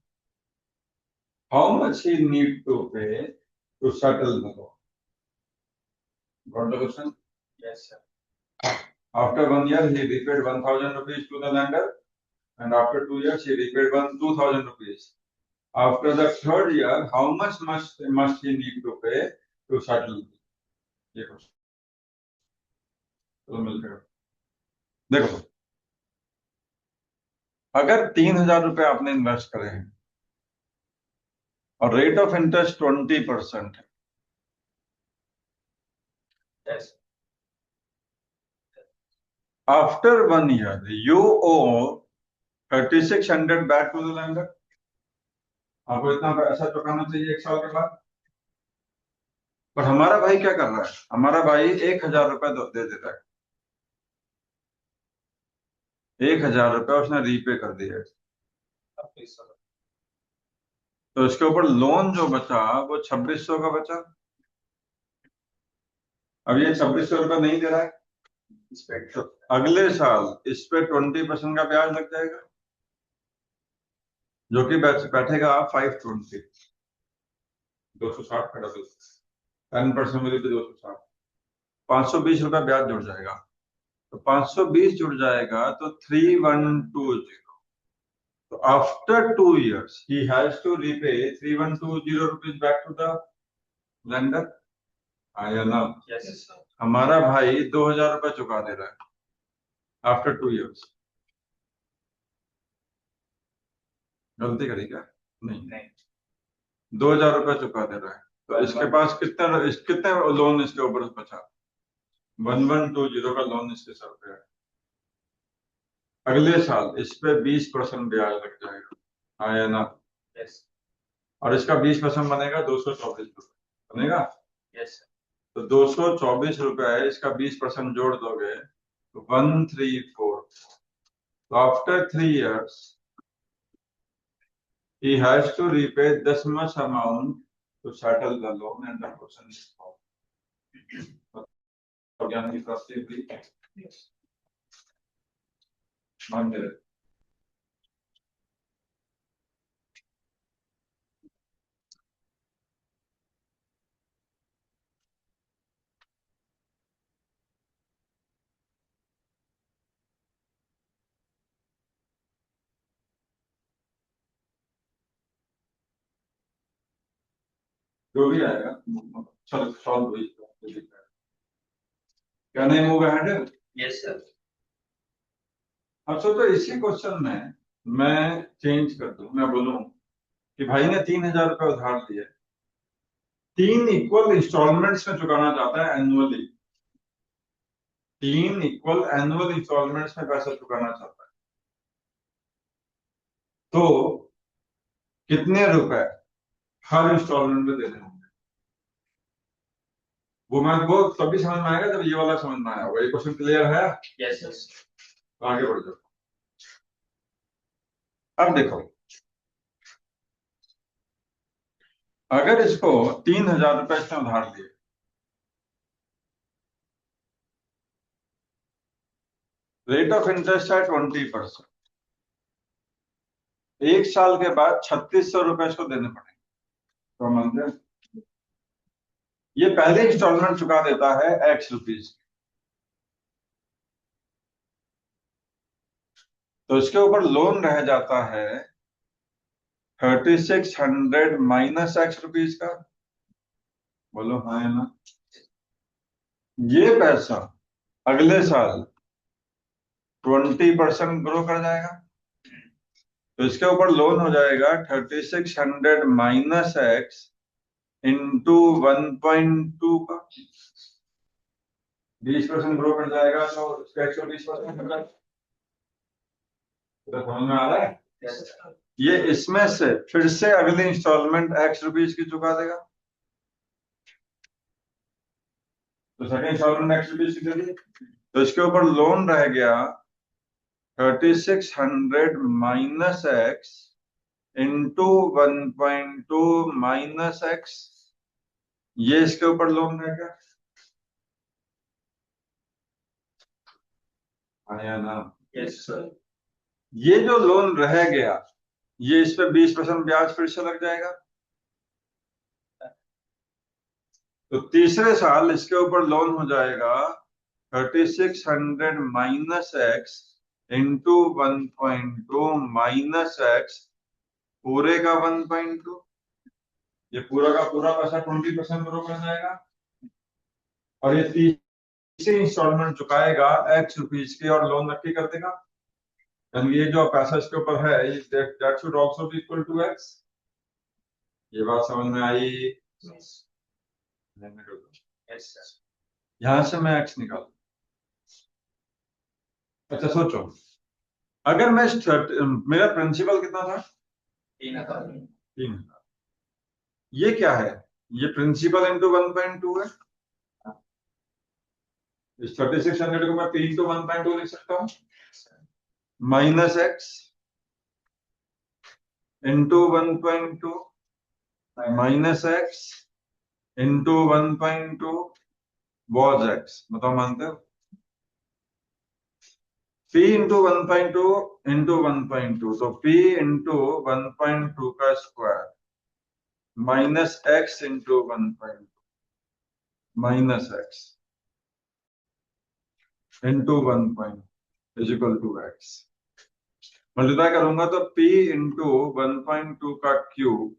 how much he need to pay to settle the loan? Got the question?
Yes sir
After 1 year he repaid 1,000 rupees to the lender and after 2 years he repaid 2,000 rupees. After the third year how much must he need to pay to settle? ये question तो मिलकर देखो, अगर 3,000 रुपए आपने invest करे हैं और रेट ऑफ इंटरेस्ट 20% है,
yes
after 1 year you owe 3,600 back to the lender. आपको इतना पैसा चुकाना चाहिए 1 साल के बाद। पर हमारा भाई क्या कर रहा है, हमारा भाई 1,000 रुपए दे देता है। 1,000 रुपए उसने रीपे कर दिया, तो इसके ऊपर लोन जो बचा वो 2,600 का बचा। अब ये 2,600 रुपए नहीं दे रहा है, तो अगले साल इस पे 20% का ब्याज लग जाएगा जो कि बैठेगा 520 260 का डबल। 10% मिली तो 260, 520 रुपया ब्याज जुड़ जाएगा। तो 520 जुड़ जाएगा तो 3120। तो after 2 years he has to repay 3120 rupees back to the lender. आया ना?
Yes, sir.
हमारा भाई 2000 रुपये चुका दे रहा है आफ्टर 2 years। गलती करी क्या? नहीं,
नहीं।
2000 रुपये चुका दे रहा है। तो इसके पास कितने लोन इसके ऊपर बचा? 1120 का लोन इसके सर पे है। अगले साल इस पे 20% ब्याज लग जाएगा। आया ना?
Yes,
और इसका 20% बनेगा 224 रुपये बनेगा।
yes, sir.
तो 224 रुपए है, इसका 20% जोड़ दोगे तो 134। तो after 3 years he has to repay this much amount to settle the loan and the person is out। तो ज्ञान की प्राप्ति हुई। मान ले। जो भी आएगा चलो सॉल्व हुई। क्या नहीं मूव अहेड?
Yes, sir.
अब सोचो इसी क्वेश्चन में मैं चेंज कर दूं, मैं बोलूं कि भाई ने 3000 रुपए उधार लिए, 3 इक्वल इंस्टॉलमेंट्स में चुकाना चाहता है एनुअली। 3 इक्वल एनुअल इंस्टॉलमेंट्स में पैसा चुकाना चाहता है। तो कितने रुपए हर इंस्टॉलमेंट में देने होंगे? वो तभी समझ में आएगा जब ये वाला समझ में आया। ये क्वेश्चन क्लियर है?
Yes, sir.
तो आगे बढ़ जाओ। अब देखो, अगर इसको 3000 रुपए इसने उधार दिए, रेट ऑफ इंटरेस्ट है 20%, 1 साल के बाद 3600 रुपए इसको देने पड़ेंगे। तो मानते हैं ये पहले इंस्टॉलमेंट चुका देता है X रुपीज, तो इसके ऊपर लोन रह जाता है 3600 माइनस X रुपीज का। बोलो हाँ है ना? ये पैसा अगले साल 20% ग्रो कर जाएगा। तो इसके ऊपर लोन हो जाएगा 3600 माइनस X इंटू 1.2 का 20% ग्रो कर जाएगा। तो इसका 120% हो जाएगा। तो समझ में आ रहा है?
Yes, sir.
ये इसमें से फिर से अगली इंस्टॉलमेंट X रुपीज की चुका देगा। तो सेकंड इंस्टॉलमेंट X रुपीज की दे दी, तो इसके ऊपर लोन रह गया 3600 minus X into 1.2 minus X। ये इसके ऊपर लोन रह गया। आया ना?
Yes, sir.
ये जो लोन रह गया, ये इस पे 20% ब्याज फिर से लग जाएगा। तो तीसरे साल इसके ऊपर लोन हो जाएगा 3600 minus X into 1.2 minus X, पूरे का 1.2। ये पूरा का पूरा पैसा 20% ग्रो कर जाएगा। और ये तीसरी इंस्टॉलमेंट चुकाएगा X रुपीज की और लोन नक्की कर देगा। यानी ये जो पैसा इसके ऊपर है, that should also be equal to X। ये बात समझ में आई?
Yes, sir.
यहां से मैं X निकालू। अच्छा सोचो, अगर मैं मेरा प्रिंसिपल कितना था?
3000.
3000। ये क्या है? ये प्रिंसिपल इंटू 1.2 है। इस 3600 को मैं 3 इंटू 1.2 लिख सकता हूँ, minus X into 1.2 minus X into 1.2 was X। बताओ मानते हो? P इंटू 1.2 इंटू 1.2, तो P इंटू 1.2 का square minus X into 1.2। Minus X into 1 point is equal to X. Multiply करूंगा तो p इंटू 1.2 का क्यूब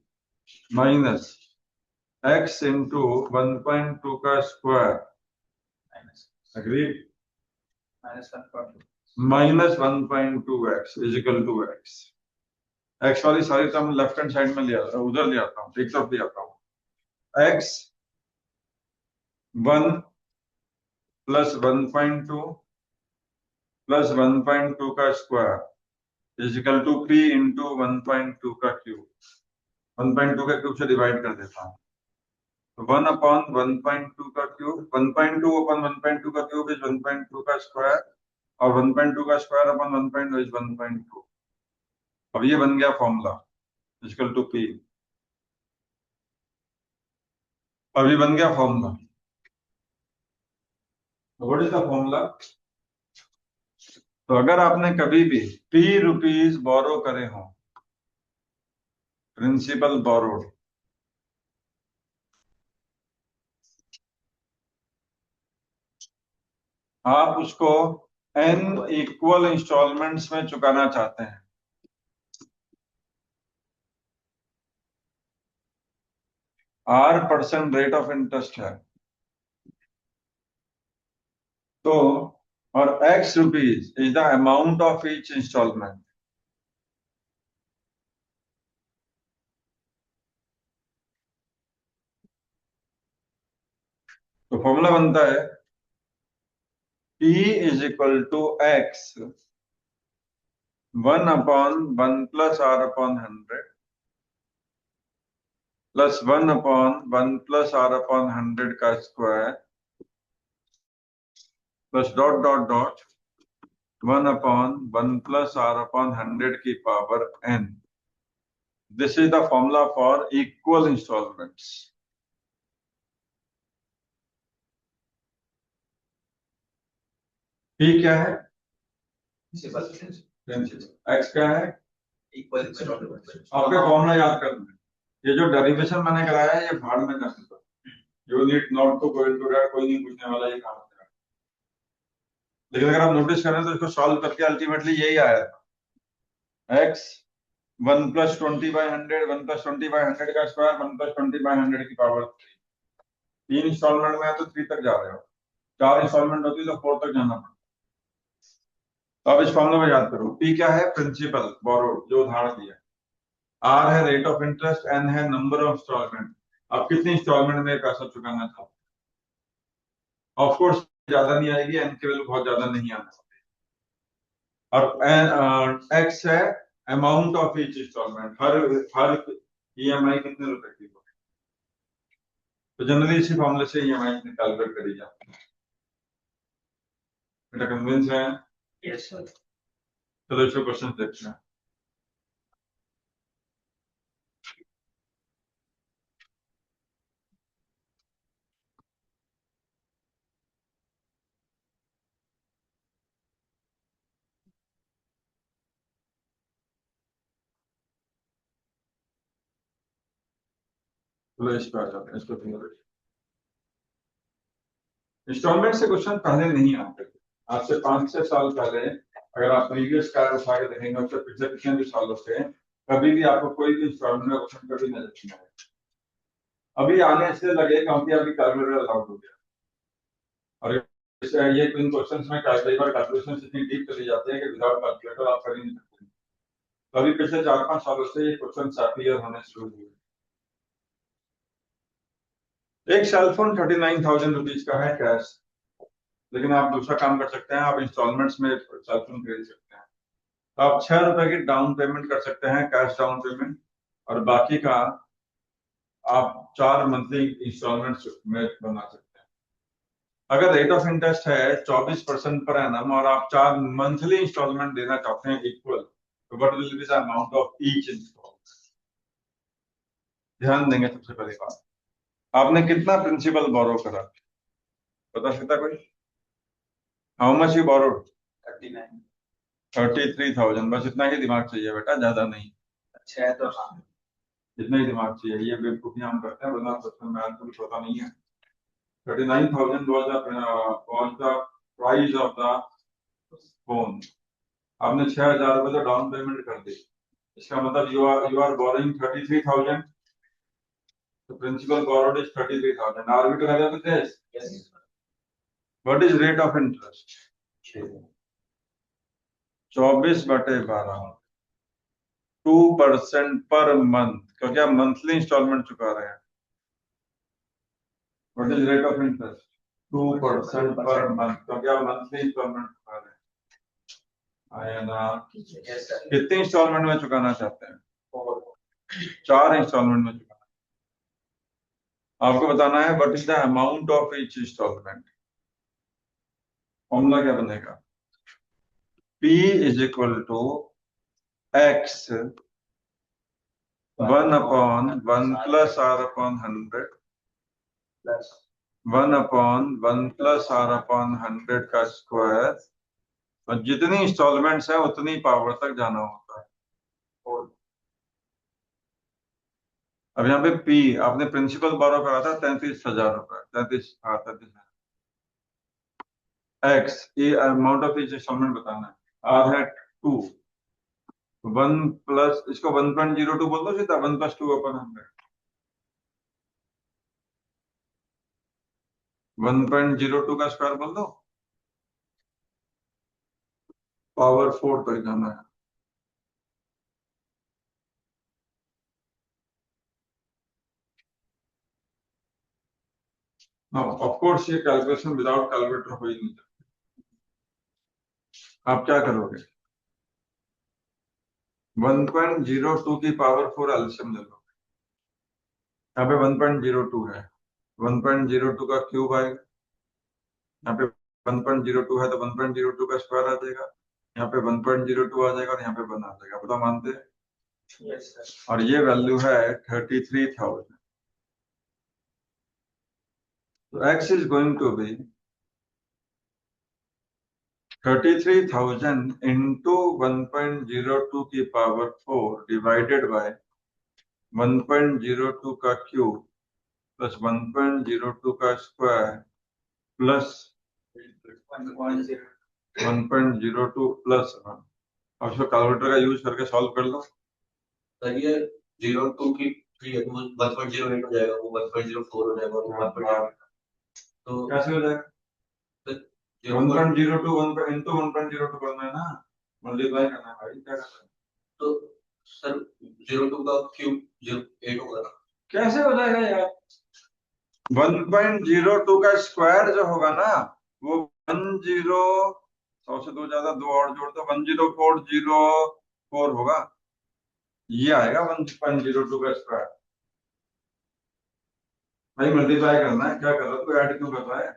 माइनस x इंटू 1.2 का square,
minus
agreed,
minus 1.2
minus 1.2x is equal to X. X वाली सारी term left hand side में ले आता हूँ, उधर ले आता हूँ, एक तरफ ले आता हूँ। x 1 प्लस 1.2 प्लस 1.2 का square is equal to p into 1.2 का क्यूब। 1.2 का क्यूब से डिवाइड कर देता हूँ, तो 1 अपॉन 1.2 का क्यूब, 1.2 अपॉन 1.2 का क्यूब इज 1.2 का स्क्वायर, और 1.2 का स्क्वायर अपॉन 1.2 इज 1.2। अब ये बन गया फॉर्मूला इक्वल टू p। अब ये बन गया formula. What is the formula? तो अगर आपने कभी भी p रुपीज बोरो करे हो, प्रिंसिपल बोरोड, आप उसको n इक्वल इंस्टॉलमेंट्स में चुकाना चाहते हैं, r% रेट ऑफ इंटरेस्ट है, तो और x rupees is the amount of each installment. तो फॉर्मूला बनता है p is equal to x 1 upon 1 plus r upon 100 plus 1 upon 1 plus r upon 100 का square plus dot dot dot 1 upon 1 plus r upon 100 की power n। This is the formula for equal installments. p क्या है? x क्या है?
Equal
आपके formula याद करना है। ये जो डेरिवेशन मैंने कराया है ये भाड़ में जाने दो, you need not to go into that, कोई नहीं पूछने वाला ये काम है। लेकिन अगर आप नोटिस करें तो इसको सॉल्व करके अल्टीमेटली यही आया था, x 1 प्लस 20/100, 1 प्लस 20/100 का स्क्वायर, 1 प्लस 20/100 की पावर 3। 3 इंस्टॉलमेंट में है तो 3 तक जा रहे हो, 4 इंस्टॉलमेंट होती तो 4 तक जाना पड़ता। तो अब इस फॉर्मूला में याद करो, p क्या है? प्रिंसिपल बोरोड, जो उधार दिया, r है रेट ऑफ इंटरेस्ट, n है नंबर ऑफ इंस्टॉलमेंट। आप कितने इंस्टॉलमेंट में पैसा चुकाना चाहते हैं? ऑफ कोर्स ज्यादा नहीं आएगी, n की वैल्यू बहुत ज्यादा नहीं आने वाली, और x है अमाउंट ऑफ ईच इंस्टॉलमेंट, हर ईएमआई कितने रुपए की हो। तो जनरली इसी फॉर्मूले से ईएमआई कैलकुलेट करी जाती है। बेटा कन्विंस है?
Yes sir.
चलो इसको क्वेश्चन देखते हैं। चलो इस पर आ जाते हैं, इसको फिंगर। इंस्टॉलमेंट से क्वेश्चन पहले नहीं आते थे, आज से 5-6 साल पहले अगर आप प्रीवियस कार्ड उठा के देखेंगे, उससे पिछले कितने भी सालों से कभी भी आपको कोई भी इंस्टॉलमेंट का क्वेश्चन कभी नजर नहीं आएगा। अभी आने से लगे क्योंकि अभी कैलकुलेटर अलाउड हो गया, और ये इन क्वेश्चन में कई बार कैलकुलेशन इतनी डीप चली जाती है कि विदाउट कैलकुलेटर आप कर ही नहीं सकते। तो अभी पिछले 4-5 सालों से ये क्वेश्चन अपीयर होने शुरू हुए। एक सेलफोन 39,000 रुपीज का है कैश, लेकिन आप दूसरा काम कर सकते हैं, आप इंस्टॉलमेंट्स में सेलफोन खरीद सकते हैं। तो आप 6 रुपए की डाउन पेमेंट कर सकते हैं, कैश डाउन पेमेंट, और बाकी का आप 4 मंथली इंस्टॉलमेंट्स में बना सकते हैं। अगर रेट ऑफ इंटरेस्ट है 24% पर एनम और आप 4 मंथली इंस्टॉलमेंट देना चाहते हैं इक्वल, तो what will be the amount of each installment? ध्यान देंगे सबसे पहले बात, आपने कितना प्रिंसिपल बोरो करा, बता सकता कोई? How much you borrowed?
39।
33,000, बस इतना ही दिमाग चाहिए बेटा, ज्यादा नहीं।
अच्छा है तो हाँ।
इतना ही दिमाग चाहिए, ये बेवकूफी हम करते हैं, वरना सच में मैथ कुछ होता नहीं है। 39,000 was the price of the phone. आपने 6,000 रुपए तो डाउन पेमेंट कर दी, इसका मतलब you are borrowing 33,000. The principal borrowed is 33,000. Are we together with this?
Yes.
What is rate of interest? 24/12, 2% per month, क्योंकि आप मंथली इंस्टॉलमेंट चुका रहे हैं. What is rate of interest? 2% per month, क्योंकि आप मंथली इंस्टॉलमेंट चुका रहे हैं.
Yes, sir.
कितने इंस्टॉलमेंट में चुकाना चाहते हैं?
4.
4 इंस्टॉलमेंट में चुकाना. आपको बताना है what is the amount of each installment. Formula क्या बनेगा? P is equal to X 1 upon 1 plus R upon 100
Plus
1 upon 1 plus R upon 100 का स्क्वायर, और जितनी इंस्टॉलमेंट्स है उतनी पावर तक जाना होता है.
4.
अब यहाँ पे P आपने प्रिंसिपल बारो करा था 33,000 रुपए. 33,000. X ये अमाउंट ऑफ ईच इंस्टॉलमेंट बताना है. R है 2. 1 प्लस इसको 1.02 बोल दो सीधा. 1 + 2 upon 100. 1.02 का स्क्वायर बोल दो. पावर 4 तक जाना है. ऑफ कोर्स ये कैलकुलेशन विदाउट कैलकुलेटर हो ही नहीं सकती. आप क्या करोगे? 1.02 की पावर 4 एलसीएम ले लो. यहाँ पे 1.02 है. 1.02 का क्यूब आएगा. यहाँ पे 1.02 है तो 1.02 का स्क्वायर आ जाएगा. यहाँ पे 1.02 आ जाएगा और यहाँ पे 1 आ जाएगा. बताओ मानते हैं?
Yes, sir.
और ये वैल्यू है 33,000. तो x is going to be 33,000 into 1.02 की पावर 4 डिवाइडेड बाय 1.02 का क्यूब प्लस 1.02 का स्क्वायर प्लस
1.0.
1.02 प्लस 1. अब इसको कैलकुलेटर का यूज करके सॉल्व कर लो.
सर ये 0.2 की 1.08 हो जाएगा, वो 1.04 हो जाएगा, और 1.08. तो
कैसे हो जाएगा? 1.02 into 1.02 करना है ना, मल्टीप्लाई करना है भाई. क्या करना है?
तो सर 0.2 का क्यूब 0.8 होगा ना.
कैसे हो जाएगा यार? 1.02 का स्क्वायर जो होगा ना वो 100 से 2 ज्यादा 2 और जोड़ दो 10404 होगा. ये आएगा 1.02 का स्क्वायर. भाई मल्टीप्लाई करना है. क्या कर रहा है तो ऐड क्यों कर रहा है?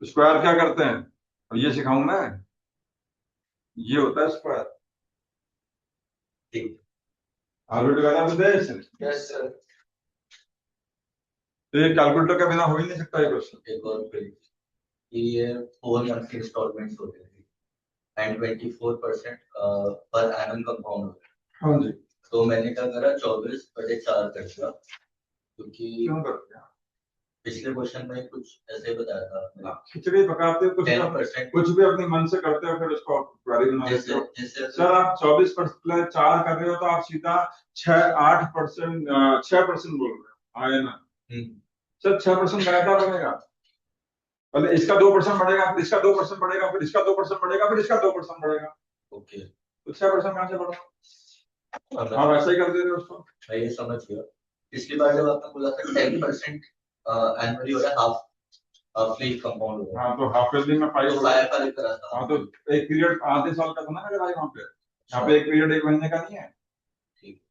स्क्वायर क्या करते हैं और ये सिखाऊं मैं. ये होता है स्क्वायर.
ठीक.
आलू together with this.
Yes, sir.
तो ये कैलकुलेटर के बिना हो ही नहीं सकता ये क्वेश्चन.
एक और फिर ये 4 मंथ के इंस्टॉलमेंट्स होते हैं एंड 24% पर एनम कंपाउंड होता है.
हाँ जी.
तो मैंने क्या करा 24/4 कर दिया, क्योंकि
क्यों करते हैं?
पिछले क्वेश्चन में कुछ ऐसे बताया था आपने.
खिचड़ी पकाते हो कुछ
10%
कुछ भी अपने मन से करते हो फिर उसको क्वेरी बना देते
जैसे
हो.
जैसे
सर आप 24% 4 कर रहे हो तो आप सीधा 8% 6% बोल रहे हो. आए ना सर 6% बढ़ाता रहेगा. पहले इसका 2% बढ़ेगा, फिर इसका 2% बढ़ेगा, फिर इसका 2% बढ़ेगा, फिर इसका 2% बढ़ेगा.
ओके.
तो 6% कहाँ से बढ़ा? आप ऐसा ही कर दे रहे हो उसको.
मैं ये समझ गया. इसके बाद जब आपने बोला था 10% एनुअली हो रहा है, हाफ फ्री कंपाउंड हो रहा है.
हाँ तो हाफ ईयरली में 5
तो
होगा.
5 करा था.
हाँ तो एक पीरियड आधे साल का था ना मेरे भाई वहाँ पे. यहाँ पे एक पीरियड 1 महीने का नहीं है.
ठीक.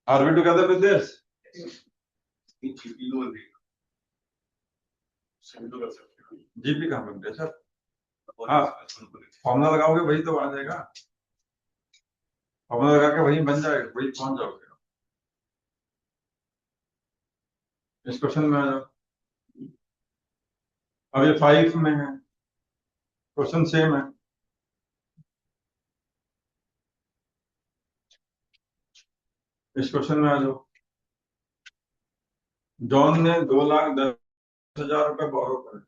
Are we together with this? GP कहाँ बनते हैं सर? हाँ फॉर्मूला लगाओगे वही तो आ जाएगा. फॉर्मूला लगा के वही बन जाएगा, वही पहुंच जाओगे. इस क्वेश्चन में आ जाओ. अब ये 5 में है, क्वेश्चन सेम है. इस क्वेश्चन में आ जाओ. जॉन ने 2,10,000 रुपए बोरो करे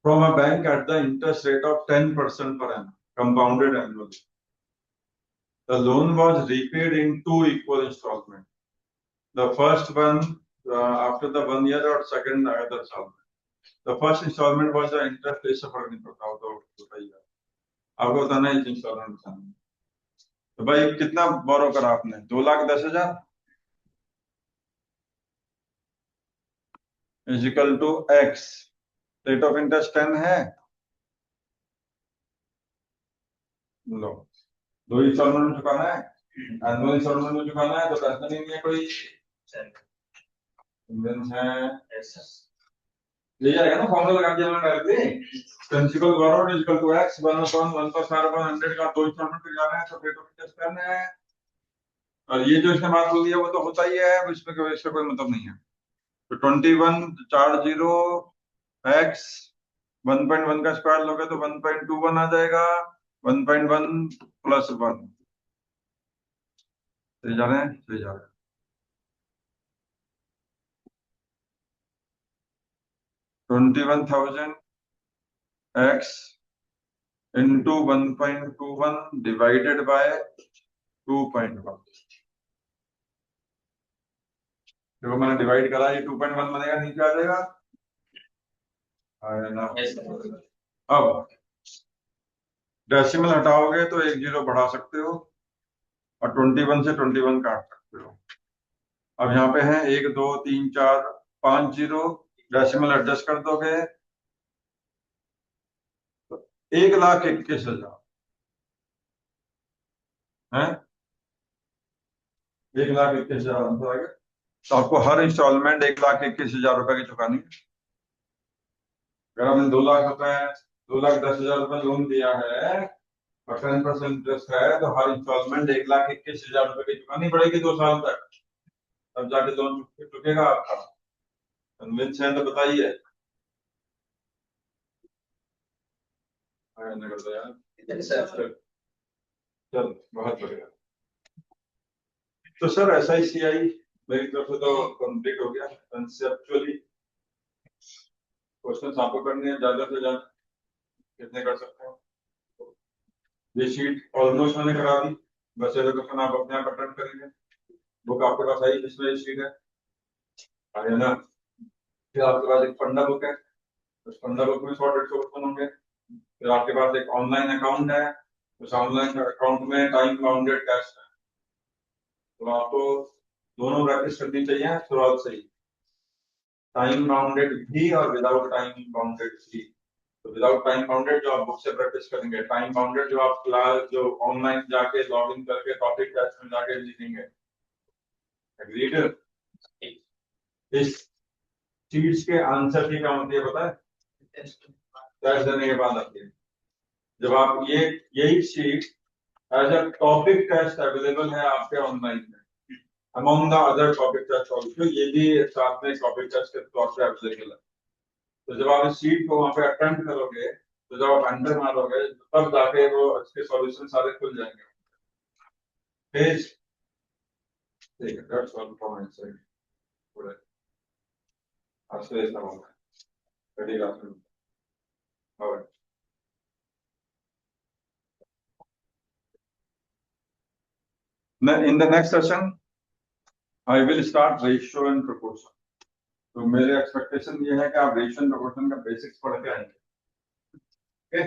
from a bank at the interest rate of 10% पर annum compounded annually. The loan was repaid in 2 equal installments. The first one after the 1 year or second other installment. The first installment was the interest rate से फर्क नहीं पड़ता, तो बताइए आपको बताना है इंस्टॉलमेंट बताना. तो भाई कितना बोरो करा आपने? 2,10,000 is equal to X. Rate of interest 10 है. लो, 2 इंस्टॉलमेंट में चुकाना है, एनुअल इंस्टॉलमेंट में चुकाना है, तो टेंशन ही नहीं है कोई. है ले जाएगा ना, फॉर्मूला लगा दिया मैंने directly. Principal borrow is equal to X 1/1 + r/100 का 2 इंस्टॉलमेंट पे जाना है, तो रेट ऑफ इंटरेस्ट 10 है. और ये जो इसने बात बोल दिया वो तो होता ही है, इसमें इसका कोई मतलब नहीं है. तो 2140 एक्स 1.1 का स्क्वायर लोगे तो 1.21 आ जाएगा. 1.1 + 1 सही जा रहे हैं, सही जा रहे हैं. 21,000 एक्स इंटू 1.21 डिवाइडेड बाय 2.1. देखो मैंने डिवाइड करा, ये 2.1 बनेगा, नीचे आ जाएगा. ना अब डेसिमल हटाओगे तो 1 0 बढ़ा सकते हो और 21 से 21 काट सकते हो. अब यहाँ पे है 1 2 3 4 5 0, डेसिमल एडजस्ट कर दोगे तो 1,21,000 है. 1,21,000 आंसर आ गया. तो आपको हर इंस्टॉलमेंट 1,21,000 रुपए की चुकानी है. अगर आपने 2 लाख रुपए 2,10,000 रुपए लोन दिया है और 10% इंटरेस्ट है, तो हर इंस्टॉलमेंट 1,21,000 रुपए की चुकानी पड़ेगी 2 साल तक, तब जाके लोन चुकेगा आपका. कन्विंस है तो बताइए. निकल दो यार. चल बहुत बढ़िया. तो सर SICI मेरी तरफ से तो कंप्लीट हो गया कंसेप्चुअली. क्वेश्चन आपको करने हैं ज्यादा से ज्यादा कितने कर सकते हो. ये शीट ऑलमोस्ट मैंने करा दी, बस ये क्वेश्चन आप अपने आप अटेम्प्ट करेंगे. बुक आपके पास आई जिसमें ये शीट है ना. फिर आपके पास एक फंडा बुक है, उस फंडा बुक में 100-150 क्वेश्चन होंगे. फिर आपके पास एक ऑनलाइन अकाउंट है, उस ऑनलाइन अकाउंट में टाइम बाउंडेड टेस्ट है. तो आपको दोनों प्रैक्टिस करनी चाहिए शुरुआत से ही, टाइम बाउंडेड भी और विदाउट टाइम बाउंडेड भी. तो विदाउट टाइम बाउंडेड जो आप बुक से प्रैक्टिस करेंगे, टाइम बाउंडेड जो आप क्लास जो ऑनलाइन जाके लॉग इन करके टॉपिक टेस्ट में जाके लिखेंगे. एग्रीड. इस शीट्स के आंसर की क्या होती है पता है? टेस्ट देने के बाद आती है. जब आप यही sheet as a topic test available है आपके ऑनलाइन में, among the other topic test also, ये भी साथ में टॉपिक टेस्ट के तौर पे अवेलेबल है. तो जब आप इस शीट को वहां पे अटेम्प्ट करोगे, तो जब आप एंटर मारोगे तब जाके वो इसके सॉल्यूशन सारे खुल जाएंगे. पेज ठीक है. That's all from my side. पूरा आज से ऐसा होगा. Ready class. और in the next session I will start ratio and proportion. तो मेरे एक्सपेक्टेशन ये है कि आप रेशियो एंड प्रोपोर्शन का बेसिक्स पढ़ के आएंगे. ओके.